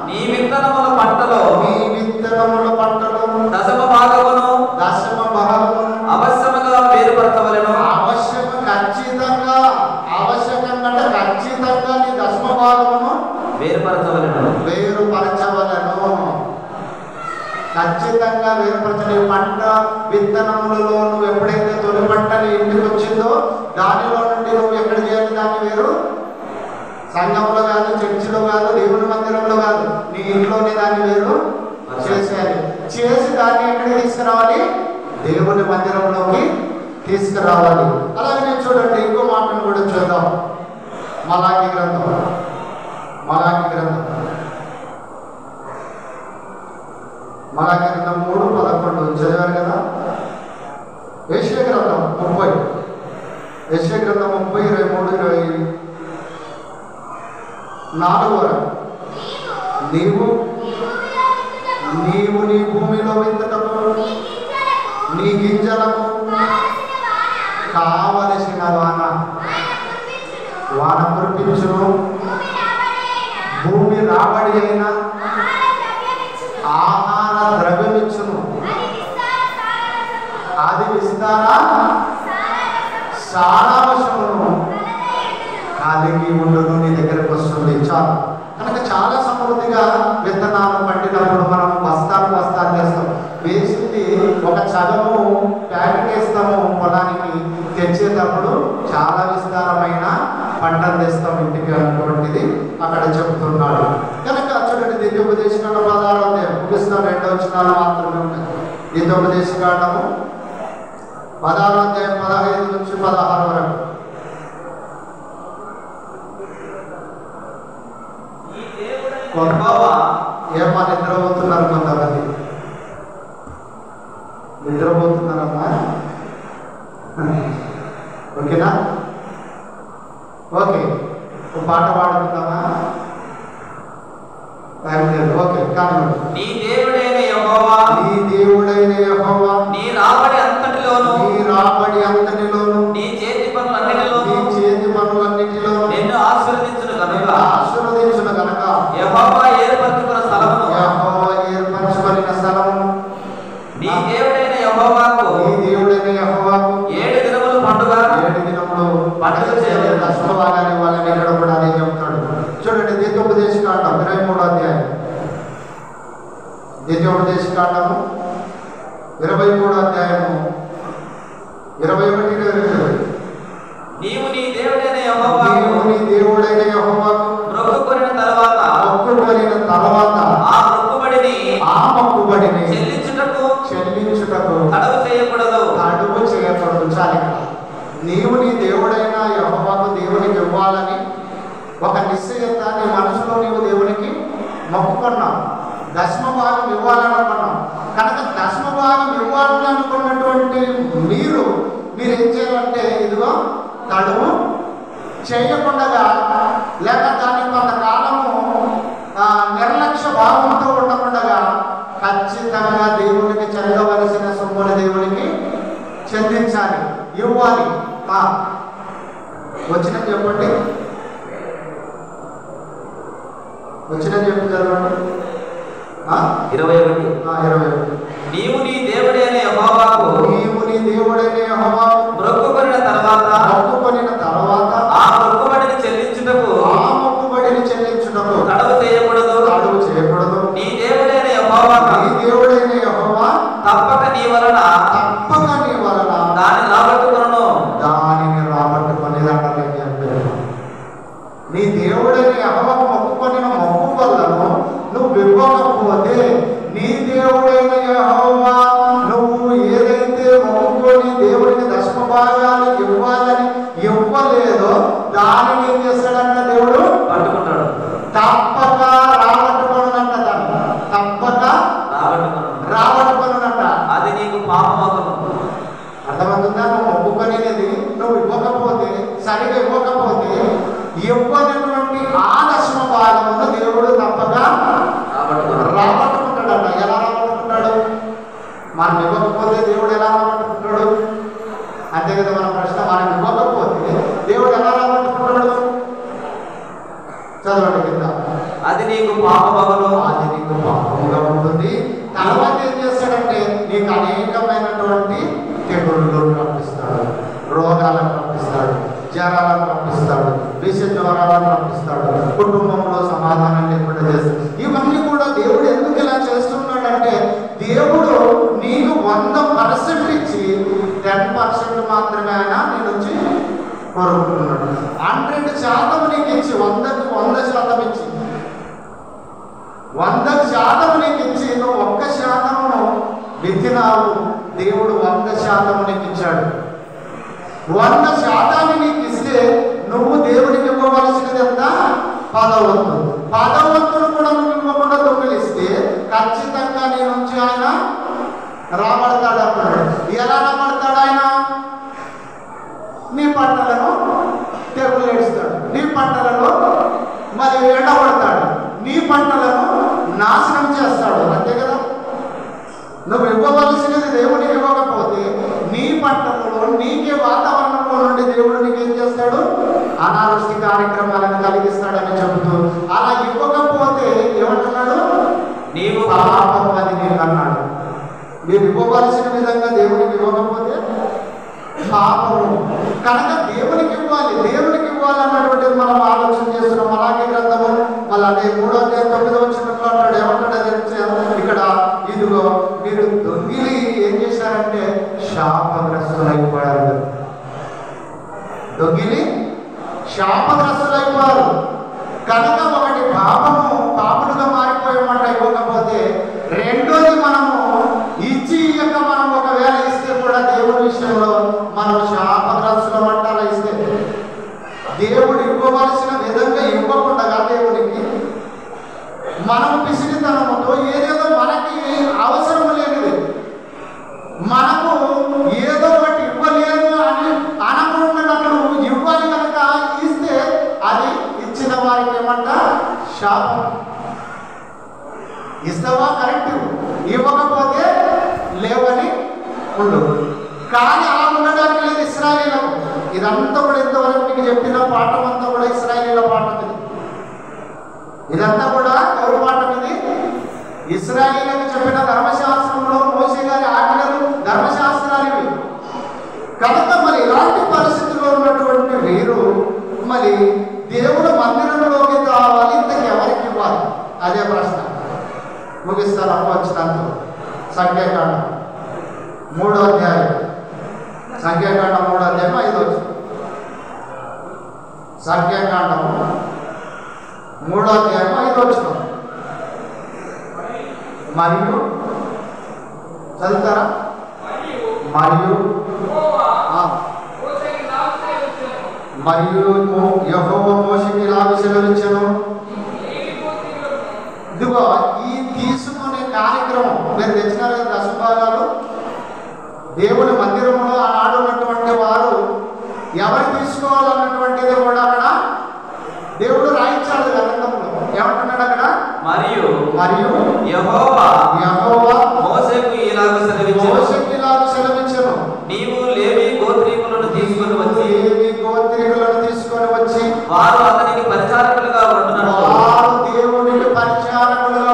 నీ విత్తనముల పంటలో దశమ భాగమును అవశ్యముగా వేరుపరచవలెను. ఖచ్చితంగా నీ దశమ భాగమును వేరుపరచవలెను. ఖచ్చితంగా వేరుపరచని పంట విత్తనములలో నువ్వు ఎప్పుడైతే తొలి పంట నీ ఇంటికి వచ్చిందో దానిలో నుండి నువ్వు ఎక్కడ చేయాలి? దాన్ని వేరు సంఘంలో కాదు, చర్చిలో కాదు, దేవుని మందిరంలో కాదు, నీ ఇంట్లోనే దాన్ని వేరు చేసేయాలి. చేసి దాన్ని ఎక్కడికి తీసుకురావాలి? దేవుని మందిరంలోకి తీసుకురావాలి. అలాగే చూడండి, ఇంకో మాటను కూడా చూద్దాం. మలాకి గ్రంథం 3:11 చదివారు కదా. యెషయా గ్రంథం 30, 23-24 నీవు నీ భూమిలో విత్తటకు నీ గింజలకు కావలసిన వాన కురిపించును. భూమి రాబడి అయిన ఆహార ద్రవ్యమిచ్చును. అది విస్తార సారాంశమును కలిగి ఉండును. నీ దగ్గరకు వస్తుంది. చాలు. కనుక చాలా సమృద్ధిగా విత్తనాలు పండినప్పుడు మనం బస్తాలు వేస్తాం. వేసింది ఒక చదము ప్యాకెట్ వేస్తాము పొలానికి, తెచ్చేటప్పుడు చాలా విస్తారమైన పంటను తెస్తాం ఇంటికి అన్నటువంటిది అక్కడ చెబుతున్నాడు. కనుక చూడండి, ద్వితీయోపదేశకాండం 16 ముగిస్తాం, 2 వచనాలు మాత్రమే ఉన్నాయి. ద్వితీయోపదేశకాండము 16 15-16 వరకు. ఏమా నిద్రపోతున్నారు? కొంతమంది నిద్రపోతున్నారమ్మా. ఓకేనా? ఓకే, ఒక పాట పాడుకుందామా? ఓకే, కానీ నీ దేవుడైన యెహోవా నీ రాబడి అంతటిలోను నీ చేతి పనులన్నిటిలో నిన్ను ఆశీర్వదించును కనుక యెహోవా ఏర్పరచుకున్న స్థలము నీ దేవుడైన యెహోవాకు 7 దినములు పండుగ చేయలేదు. దశమభాగాన్ని వాళ్ళని ఇక్కడ కూడా అదే చెప్తాడు. చూడండి, ద్వితీయోపదేశకాండం 23 ద్వితీయోపదేశకాండము 23 21-22. నీవు నీ దేవుడైన యెహోవాకు మొక్కుకొనిన తర్వాత ఆ మొక్కుబడిని చెల్లించుటకు తడవు చేయకూడదు. చాలు. నీవు నీ దేవుడైన యెహోవాకు దేవునికి ఇవ్వాలని ఒక నిశ్చయత నీ మనసులో నీవు దేవునికి మొక్కుకున్నావు. దశమ భాగం ఇవ్వాలనుకున్నాం కనుక దశమ భాగం ఇవ్వాలనుకున్నటువంటి మీరేం చేయాలంటే ఇదిగో తడువు చేయకుండా లేక దాన్ని కొంతకాలము నిర్లక్ష్య భావంతో ఉండకుండా ఖచ్చితంగా దేవునికి చెందవలసిన సొమ్ముని దేవునికి చెందించాలి, ఇవ్వాలి. వచ్చిన చెప్పండి, వచ్చిన చెప్పి చదవండి. 21 నీవు నీ దేవుడైన యెహోవాకు మొక్కుకొనిన తర్వాత ఆ మొక్కుబడిని చెల్లించుటకు తడవు చేయకూడదు. నీ దేవుడైన యెహోవా తప్పక నీ వలన దానిని రాబట్టుకొనును. నీ దేవుడైన యెహోవా మొక్కుకొనిన మొక్కు వల్లను నువ్వు ఇవ్వకపోతే, నీ దేవుడైన యెహోవా నువ్వు ఏదైతే మొక్కుకొని దేవుడికి దశమ భాగాలు ఇవ్వాలని ఇవ్వలేదో దానిని ఏం చేస్తాడంట దేవుడు పట్టుకుంటాడు. తప్పక రాబట్టుకోనునంట, దాన్ని తప్పక రాబట్టుకోనునంట. అది నీకు పాపమగును. అర్థమవుతుందా? నువ్వు మొక్కుకొనేది నువ్వు ఇవ్వకపోతే, సరిగా ఇవ్వకపోతే ఇవ్వనటువంటి ఆ దశమ భాగమును దేవుడు తప్పక రాబట్టుకుంటాడట. ఎలా రాబట్టుకుంటాడు? మనం ఇవ్వకపోతే దేవుడు ఎలా రాబట్టుకుంటాడు? అంతే కదా మన ప్రశ్న. మనం ఇవ్వకపోతే దేవుడు ఎలా రాబట్టుకుంటాడు? చదవండి కింద. అది నీకు పాపమగును. అది నీకు పాపముగా ఉంటుంది. తర్వాత ఏం చేస్తాడంటే నీకు అనేకమైనటువంటి తెగుళ్ళు పంపిస్తాడు, రోగాలను పంపిస్తాడు, జ్వరాలను పంపిస్తాడు, విష జ్వరాలను పంపిస్తాడు, కుటుంబంలో సమాధానం లేకుండా చేస్తాడు. ఇవన్నీ కూడా దేవుడు ఎందుకు ఇలా చేస్తున్నాడంటే దేవుడు నీకు 100% ఇచ్చి 10% మాత్రమే ఆయన నీ నుంచి కోరుకుంటున్నాడు. 100% నీకు ఇచ్చి 100% ఇచ్చి 100% నీకు ఇచ్చి నువ్వు 1% విత్తినావు. దేవుడు 100% నీకు ఇచ్చాడు. 100% నీకు ఇస్తే నువ్వు దేవుడికి ఇవ్వవలసినది ఎంత? 10వ వంతు. 10వ వంతును కూడా నువ్వు ఇవ్వకుండా దొంగిలిస్తే ఖచ్చితంగా నీ నుంచి ఆయన రాబడతాడు అన్నాడు. ఎలా రాబడతాడు ఆయన? నీ పంటలను తెగులు ఏడుస్తాడు, నీ పంటలను మరి ఎండబడతాడు, నీ పంటలను నాశనం చేస్తాడు. అంతే కదా? నువ్వు ఇవ్వవలసినది దేవుడికి ఇవ్వకపోతే నీ పంటలలో నీకే వాతావరణంలో నుండి దేవుడు నీకేం చేస్తాడు? అనావృష్టి కార్యక్రమాలను కలిగిస్తాడని చెబుతూ అలా ఇవ్వకపోతే ఏమంటున్నాడు? నీవు పాపం అని నేను అన్నాడు. మీరు ఇవ్వవలసిన విధంగా దేవుడికి ఇవ్వకపోతే పాపము. కనుక దేవునికి ఇవ్వాలి అన్నటువంటిది మనం ఆలోచన చేస్తున్నాం. అలాగే గ్రంథము మళ్ళీ అదే 3వ అధ్యాయం 9వ వచనంలో అంటాడు. ఏమంటాడు ఇక్కడ? ఇదిగో మీరు దొంగిలి ఏం చేశారంటే శాపగ్రస్తులైపోయారు. దొంగిలి శాపగ్రస్తులైపోయారు. కనుక ఒకటి పాపులుగా మారిపోయామంట ఇవ్వకపోతే. రెండోది మనము ఇచ్చి మనం ఒకవేళ ఇస్తే కూడా దేవుడి విషయంలో మనం శాపగ్రస్తులం అంట. అలా ఇస్తే దేవుడు ఇవ్వవలసిన విధంగా ఇవ్వకుండా దేవుడికి మనం పిసినితనముతో ఏదేదో మనకి అవసరం లేనిది మనకు ఏదో ఒకటి ఇవ్వలేదు అని అనకుండాన్నట్లు ఇవ్వాలి కనుక ఇస్తే అది ఇచ్చిన వారికి ఏమంట? శాపం. ఇస్తావా? కరెక్ట్. ఇవ్వకపోతే లేవని ఉండు. కానీ అలా ఉండడానికి లేదు ఇశ్రాయేలీలకు. ఇదంతా కూడా ఇంతవరకు మీకు చెప్పిన పాఠం అంతా కూడా ఇశ్రాయేలీల పాఠం ఇది. ఇదంతా కూడా ఎవరి పాఠం ఇది? ఇశ్రాయేలీలకు చెప్పిన ధర్మశాస్త్రంలో మోషే గారి ఆజ్ఞలు, ధర్మశాస్త్రాలు ఇవి. కనుక మరి ఇలాంటి పరిస్థితుల్లో ఉన్నటువంటి వీరు మరి దేవుడు మందిరంలోకి రావాలి, ఇంతకు ఎవరికి ఇవ్వాలి? అదే ప్రశ్న. ముగిస్తాను అప్పచ్చినంత. సంఖ్యాకాండం 3వ అధ్యాయం, సంఖ్యాకాండం 3వ అధ్యాయం 5వ వచనం. సంఖ్యాకాండం 3వ అధ్యాయం 5వ వచనం. మరియు చదువుతారా? మరియు యెహోవా మోషేకి ఇలా సెలవిచ్చెను. ఇదిగో ఈ తీసుకు మీరు తెచ్చినారు కదా దశభాగాలు. దేవుని మందిరంలో ఆనాడు ఉన్నటువంటి వారు ఎవరు తీసుకోవాలన్నటువంటిది కూడా అక్కడ దేవుడు రాయించాడు గ్రంథంలో. ఏమంటున్నాడు అక్కడ? మరియు యెహోవా మోషేకు ఇలాగ సెలవిచ్చెను, నీవు లేవి గోత్రీకులను తీసుకొని వచ్చి వారు అతనికి పరిచారకులుగా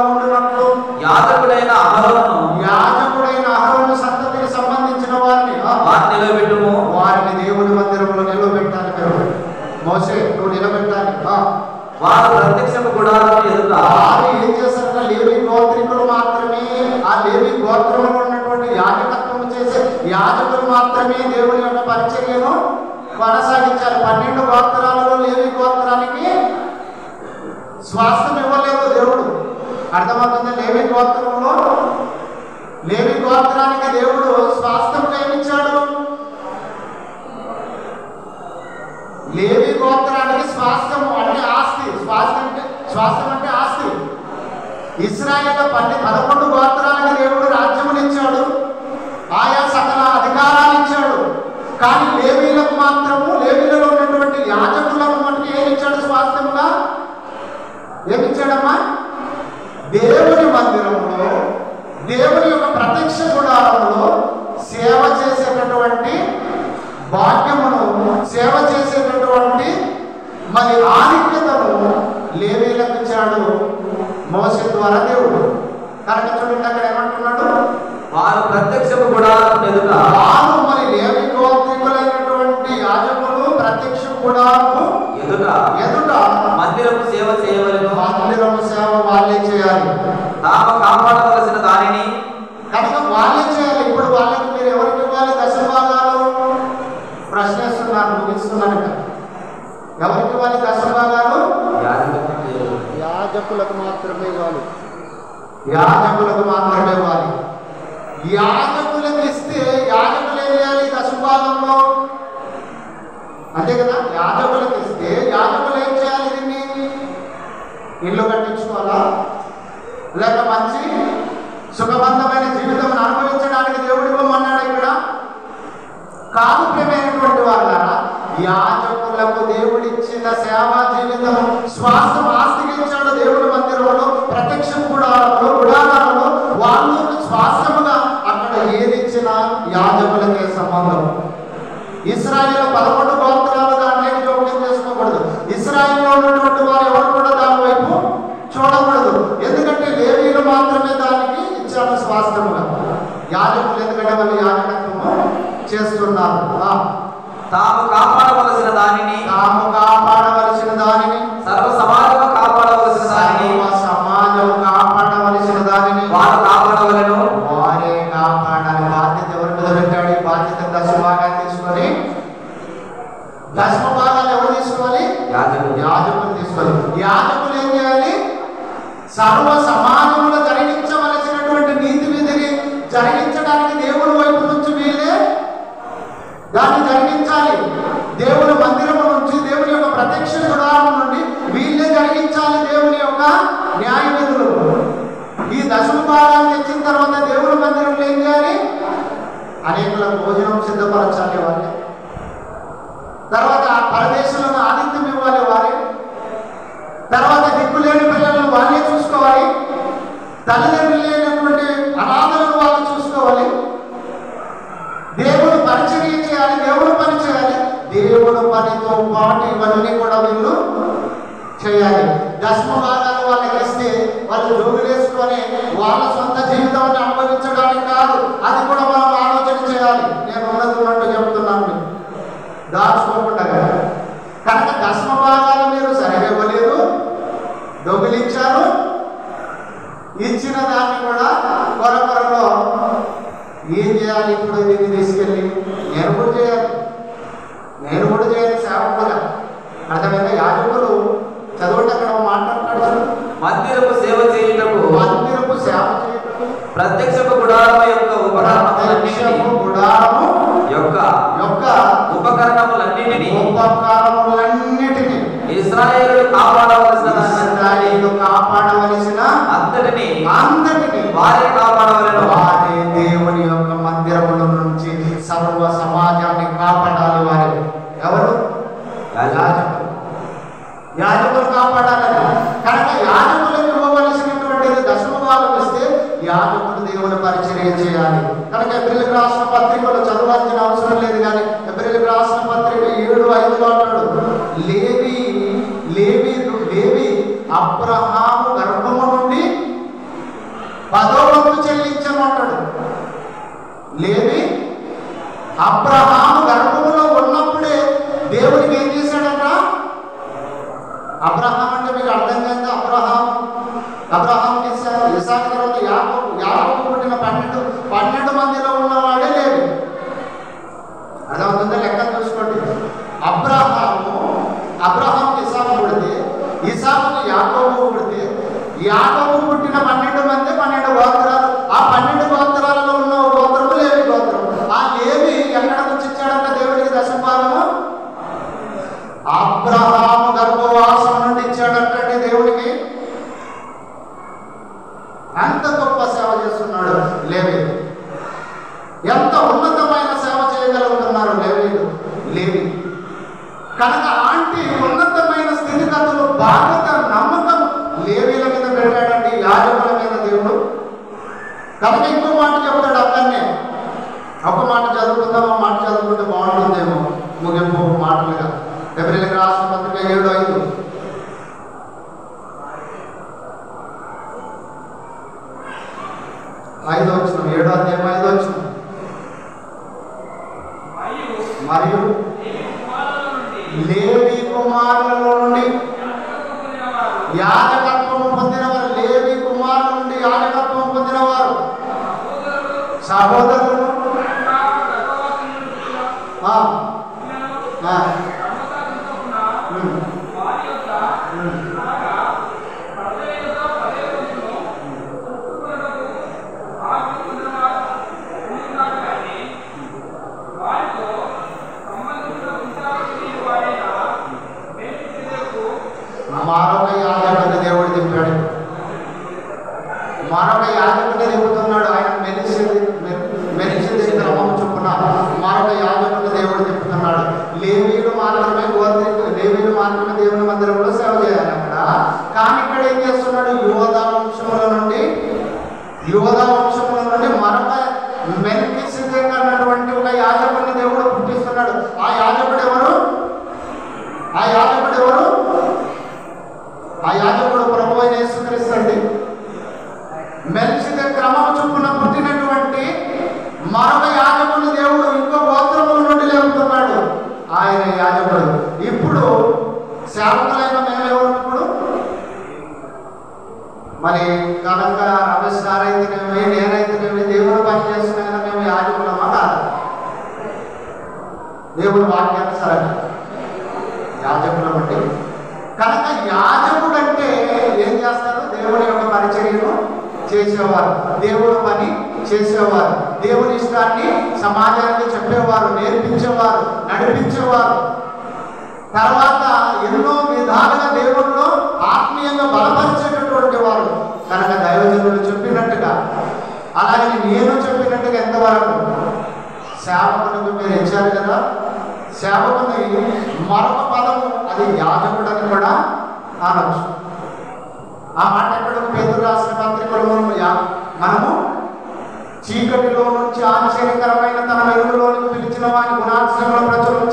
ఉండునట్లు యాజకుడైన అహరోను సంతతికి సంబంధించిన వారిని నిలబెట్టుము. వారిని దేవుని మందిరంలో నిలబెట్టాలి. మీరు మోషే నువ్వు నిలబెట్టాలి. వారు ప్రత్యక్షపు గుడారం ఎదుట వారు ఏం చేశారంటే లేవి గోత్రికులు మాత్రమే, ఆ లేవి గోత్రంలో ఉన్నటువంటి యాజకత్వం చేసే యాజకులు మాత్రమే దేవుని యొక్క పరిచర్యను కొనసాగించాలి. 12 గోత్రాలలో లేవి గోత్రానికి స్వాస్థ్యం ఇవ్వలేదు దేవుడు. అర్థమవుతుంది? లేవి గోత్రానికి దేవుడు స్వాస్థ్యం ఏమిచ్చాడు? లేవి గోత్రానికి స్వాస్థ్యం అంటే ఆస్తి. స్వాస్థ్యం అంటే ఆస్తి. ఇశ్రాయేలు 11 గోత్రాలకు దేవుడు రాజ్యమునిచ్చాడు, ఆయా సకల అధికారాలు ఇచ్చాడు. కానీ లేవీలకు మాత్రము, లేవీలలో ఉన్నటువంటి యాజకులను మటుకు ఏమిచ్చాడు స్వాస్థ్యంగా? ఏమిచ్చాడమ్మా? దేవుని మందిరంలో, దేవుని యొక్క ప్రత్యక్ష గుడారంలో సేవ చేసేటటువంటి భాగ్యమును, సేవ చేసేటటువంటి మరి ఆధిక్యతను లేవీలకు ఇచ్చాడు మోషే ద్వారా దేవుడు. కనుక చూడండి అక్కడ ఏమంటున్నాడు? వారు ప్రత్యక్షపు గుడారం ఎదుట, వారు మరి లేవి గోత్రికులైనటువంటి యాజకులు ప్రత్యక్ష గుడారము ఎదుట మందిరపు సేవ చేయవలెను. మందిరము సేవ వాళ్ళే చేయాలి. తాము కాపాడవలసిన దానిని కనుక వాళ్ళే చేయాలి. ఇప్పుడు వాళ్ళకి మీరు ఎవరికి ఇవ్వాలి దశభాగాలు? ప్రశ్నిస్తున్నాను, ముగిస్తున్నాను. ఎవరికి ఇవ్వాలి దశభాగాలు? యాజకులకు మాత్రమే ఇవ్వాలి. యాజకులకు మాత్రమే ఇవ్వాలి. యాజకులకు ఇస్తే యాజకులు ఏం చేయాలి దశభాగంలో? అంతే కదా? యాజకులకు ఇస్తే యాజకులు ఏం చేయాలి? దీన్ని ఇల్లు కట్టించుకోవాలా, లేక మంచి సుఖవంతమైన జీవితం అనుభవించడానికి దేవుడు ఇవ్వమన్నాడు ఇక్కడ కాదు. ప్రియమైనటువంటి వాళ్ళారా, యాజకులకు దేవుడిచ్చిన సేవా జీవితం స్వాస్థ్యం ఆస్తికి ఇచ్చాడు దేవుడి మందిరంలో, ప్రత్యక్ష గుడారంలో వాళ్ళు స్వాస్థ్యముగా అక్కడ ఏది ఇచ్చినా యాజకులకే సంబంధం. ఇశ్రాయేలు 11 గోత్రాలు దాంట్లోకి జోక్యం చేసుకోకూడదు. ఇశ్రాయేల్లో ఉన్నటువంటి వారు ఎవరు కూడా దాని వైపు చూడకూడదు. ఎందుకంటే లేవీలు మాత్రమే దానికి ఇచ్చాడు స్వాస్థ్యముగా. యాజకులు ఎందుకంటే వాళ్ళు యాజకత్వము చేస్తున్నారు. తాము కాపాడవలసిన దానిని సర్వ సమాజము కాపాడవలసిన దానిని వారు కాపాడవలెను. వారే కాపాడాలి. బాధ్యత ఎవరి మీద పెట్టాడు? ఈ బాధ్యత దశభాగాన్ని తీసుకొని, దశభాగాలు ఎవరు తీసుకోవాలి? యాజకులు తీసుకోవాలి. యాజకులు ఏం చేయాలి? సర్వ సమాజంలో జరిగించవలసినటువంటి నీతి విధిని జరిగించడానికి దేవుని వైపు నుంచి వీళ్ళే దాన్ని జరిగించాలి. దేవుని మందిరము నుంచి, దేవుని యొక్క ప్రత్యక్ష గుడారం నుండి వీళ్ళే జరిగించాలి దేవుని యొక్క న్యాయ విధులు. ఈ దశభాగాలు తెచ్చిన తర్వాత దేవుని మందిరంలో ఏం చేయాలి? అనేకుల భోజనం సిద్ధపరచాలి వారి. తర్వాత పరదేశంలో ఆతిథ్యం ఇవ్వాలి వారి. తర్వాత దిక్కులేని పిల్లలను వాళ్ళే చూసుకోవాలి. తల్లిదండ్రులు లేనటువంటి అనాథలను వాళ్ళు చూసుకోవాలి. దేవుడు పరిచర్య చేయాలి, దేవుడు పని చేయాలి. దేవుడు పనితో పాటు ఇవన్నీ కూడా వీళ్ళు చేయాలి. దశభాగాలు వాళ్ళకి ఇస్తే వాళ్ళు జోగులేసుకొని వాళ్ళ సొంత జీవితాన్ని అనుభవించడానికి కాదు, అది కూడా మనం ఆలోచన చేయాలి. నేను ఉన్నట్టు చెప్తున్నాను, దాచుకోకుండా. కనుక దశభాగాలు మీరు సరిగా ఇవ్వలేదు, దొంగిలించారు. ఇచ్చిన దాన్ని కూడా కొరకొరలో ఏం చేయాలి? ఇప్పుడు దీన్ని తీసుకెళ్ళి నేను కూడా చేయాలి సేవకులుగా. అర్థమైందా? యాజకులు చదవండి, అక్కడ మాట్లాడుతున్నాడు. మందిరపు సేవ చేయుటకు ప్రత్యక్షపు గుడారము యొక్క ఉపకరణములన్నిటిని ఇశ్రాయేలు కాపాడవలసిన అంతటిని వారిని కాపాడవలెను. సర్వ సమాజాన్ని కాపాడాలి వారు. ఎవరు? యాజకులు. యాజకులు కాపాడాలి. కనుక యాజకులకు ఇవ్వవలసినటువంటిది దశమ భాగం ఇస్తే యాజకులు దేవుని పరిచర్య చేయాలి. కనుక ఎబ్రిల్కి రాసిన పత్రికలు చదవాల్సిన అవసరం లేదు. కానీ ఎబ్రిల్కి రాసిన పత్రిక 7:5 అంటాడు, లేవి అబ్రహాము గర్భము నుండి 10వ వంతు చెల్లించను అంటాడు. లేవి అబ్రహాము గర్భములో ఉన్నప్పుడే దేవునికి ఏం చేశాడంట? అబ్రహాం అంటే మీకు అర్థం కాదు. అబ్రహాం ఇసాకు తర్వాత యాకోబు పుట్టిన 12 మందిలో ఉన్నవాడే లేవి. అర్థమవుతుందా? లెక్క చూసుకోండి. అబ్రహాం ఇసాకు పుడితే, ఇసాకు యాకోబు పుడితే, యాకోబు పుట్టిన 12 మంది 12 గోత్రాలు. ఆ 12 గోత్రాలలో ఉన్న గోత్రము లేవి గోత్రం. ఆ లేవి ఎక్కడ నుంచి ఇచ్చాడంట దేవుడికి దశమ భాగము? అబ్రహాము గర్భవాసం నుండి ఇచ్చాడంటే దేవుడికి. అంత గొప్ప సేవ చేస్తున్నాడు లేవి. ఎంత ఉన్నతమైన సేవ చేయగలుగుతున్నారు లేవి. కనుక అలాంటి ఉన్నతమైన స్థితిగతులు, బాధ్యత, నమ్మకం లేవీల మీద పెట్టాడండి, యాజకుల మీద దేవుడు. కనుక ఇంకో మాట చెప్తాడు అక్కడనే. ఒక మాట చదువుకుందాం, ఆ మాట చదువుకుంటే బాగుంటుందేమో ముగింపు మాటలుగా. ఎబ్రిల్కి రాసిన పత్రిక 7:5. 7వ అధ్యాయం 5వ వచనం. మరియు లేవి కుమారులలో నుండి యాజకత్వము పొందినవారు, లేవి కుమారుల నుండి యాజకత్వం పొందినవారు సహోదరులను మరొక యాజకుని దేవుడు దింపాడు. మరొక యాజకుని దింపుతున్నాడు. ఆయన మెలిసేది క్రమం చొప్పున మరొక యాజకుని దేవుడు దింపుతున్నాడు. లేవీలు మాత్రమే దేవుని మందిరంలో సేవ చేయాలి అక్కడ. కానీ ఇక్కడ ఏం చేస్తున్నాడు? యోధా వంశముల నుండి మరొక మెల్కీసెదెకు అన్నటువంటి ఒక యాజకుని దేవుడు పుట్టిస్తున్నాడు. ఆ యాజకుడు ఎవరు? ఆ యాజకుడు ప్రభువైన యేసుక్రీస్తు అండి. మెల్కీసెదెకు క్రమం చొప్పున పుట్టినటువంటి మరొక యాజకుని దేవుడు ఇంకో గోత్రముల నుండి లేపుతున్నాడు. ఆయన యాజకుడు. ఇప్పుడు సేవకులైన మేమెవరు? ఇప్పుడు మరి కనుక రమేష్ గారైతేనేమి, నేనైతేనేమి దేవుడు పని చేస్తున్నా మేము యాజకులమా కాదు? దేవుడు వాక్యానుసారంగా యాజకులం అంటే. కనుక యాజకుడు అంటే ఏం చేస్తారు? దేవుని యొక్క పరిచర్యను చేసేవారు, దేవుడు పని చేసేవారు, దేవుని ఇష్టాన్ని సమాజానికి చెప్పేవారు, నేర్పించేవారు, నడిపించేవారు. తర్వాత ఎన్నో విధాలుగా దేవుడిలో ఆత్మీయంగా బలపరిచేటటువంటి వారు. కనుక దైవజనులు చెప్పినట్టుగా, అలాగే నేను చెప్పినట్టుగా ఎంతవరకు సేవకునికి మీరు ఇచ్చారు కదా. సేవకుని మరొక పదము అది యాజకుడని కూడా అనొచ్చు. ఆ మాట ఎక్కడ? పేతురు రాసిన పత్రికలో మనము చీకటిలో నుంచి ఆశ్చర్యకరమైన తన వెలుగులోనికి పిలిచిన వారి గుణాశ్రమంలో ప్రచురణ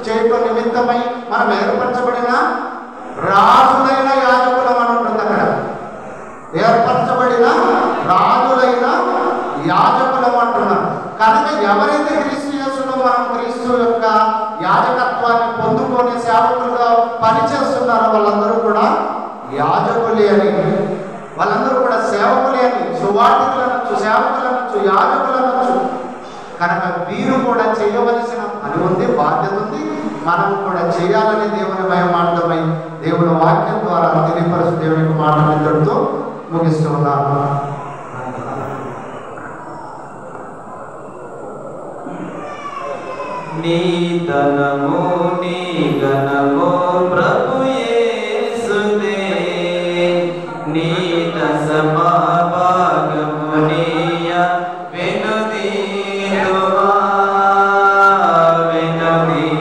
చేయటం నిమిత్తమై మనం ఏర్పరచబడిన రాజులైన యాజకులం అని ఉంటుంది అక్కడ. ఏర్పరచబడిన రాజులైన యాజకులం అంటున్నారు. కనుక ఎవరైతే క్రీస్తు యేసులో మనం క్రీస్తు యొక్క యాజకత్వాన్ని పొందుకొని సేవకులుగా పనిచేస్తున్నారో వాళ్ళందరూ కూడా యాజకులే అని, వాళ్ళందరూ కూడా సేవకులే అని, సువార్తికులు అనొచ్చు, సేవకులు అనొచ్చు, యాజకులు అనొచ్చు. కనుక వీరు కూడా చేయవలసిన పని ఉంది, బాధ్యత ఉంది. మనం కూడా చేయాలని దేవుని భయమార్థమై దేవుని వాక్యం ద్వారా తెలియపరుచు దేవుని మాటలు ఇంతటితో ముగిస్తూ ఉన్నాను. నీ ధనము నీ ఘనము ప్రభు యేసుదే, నీ దశమ భాగము నీ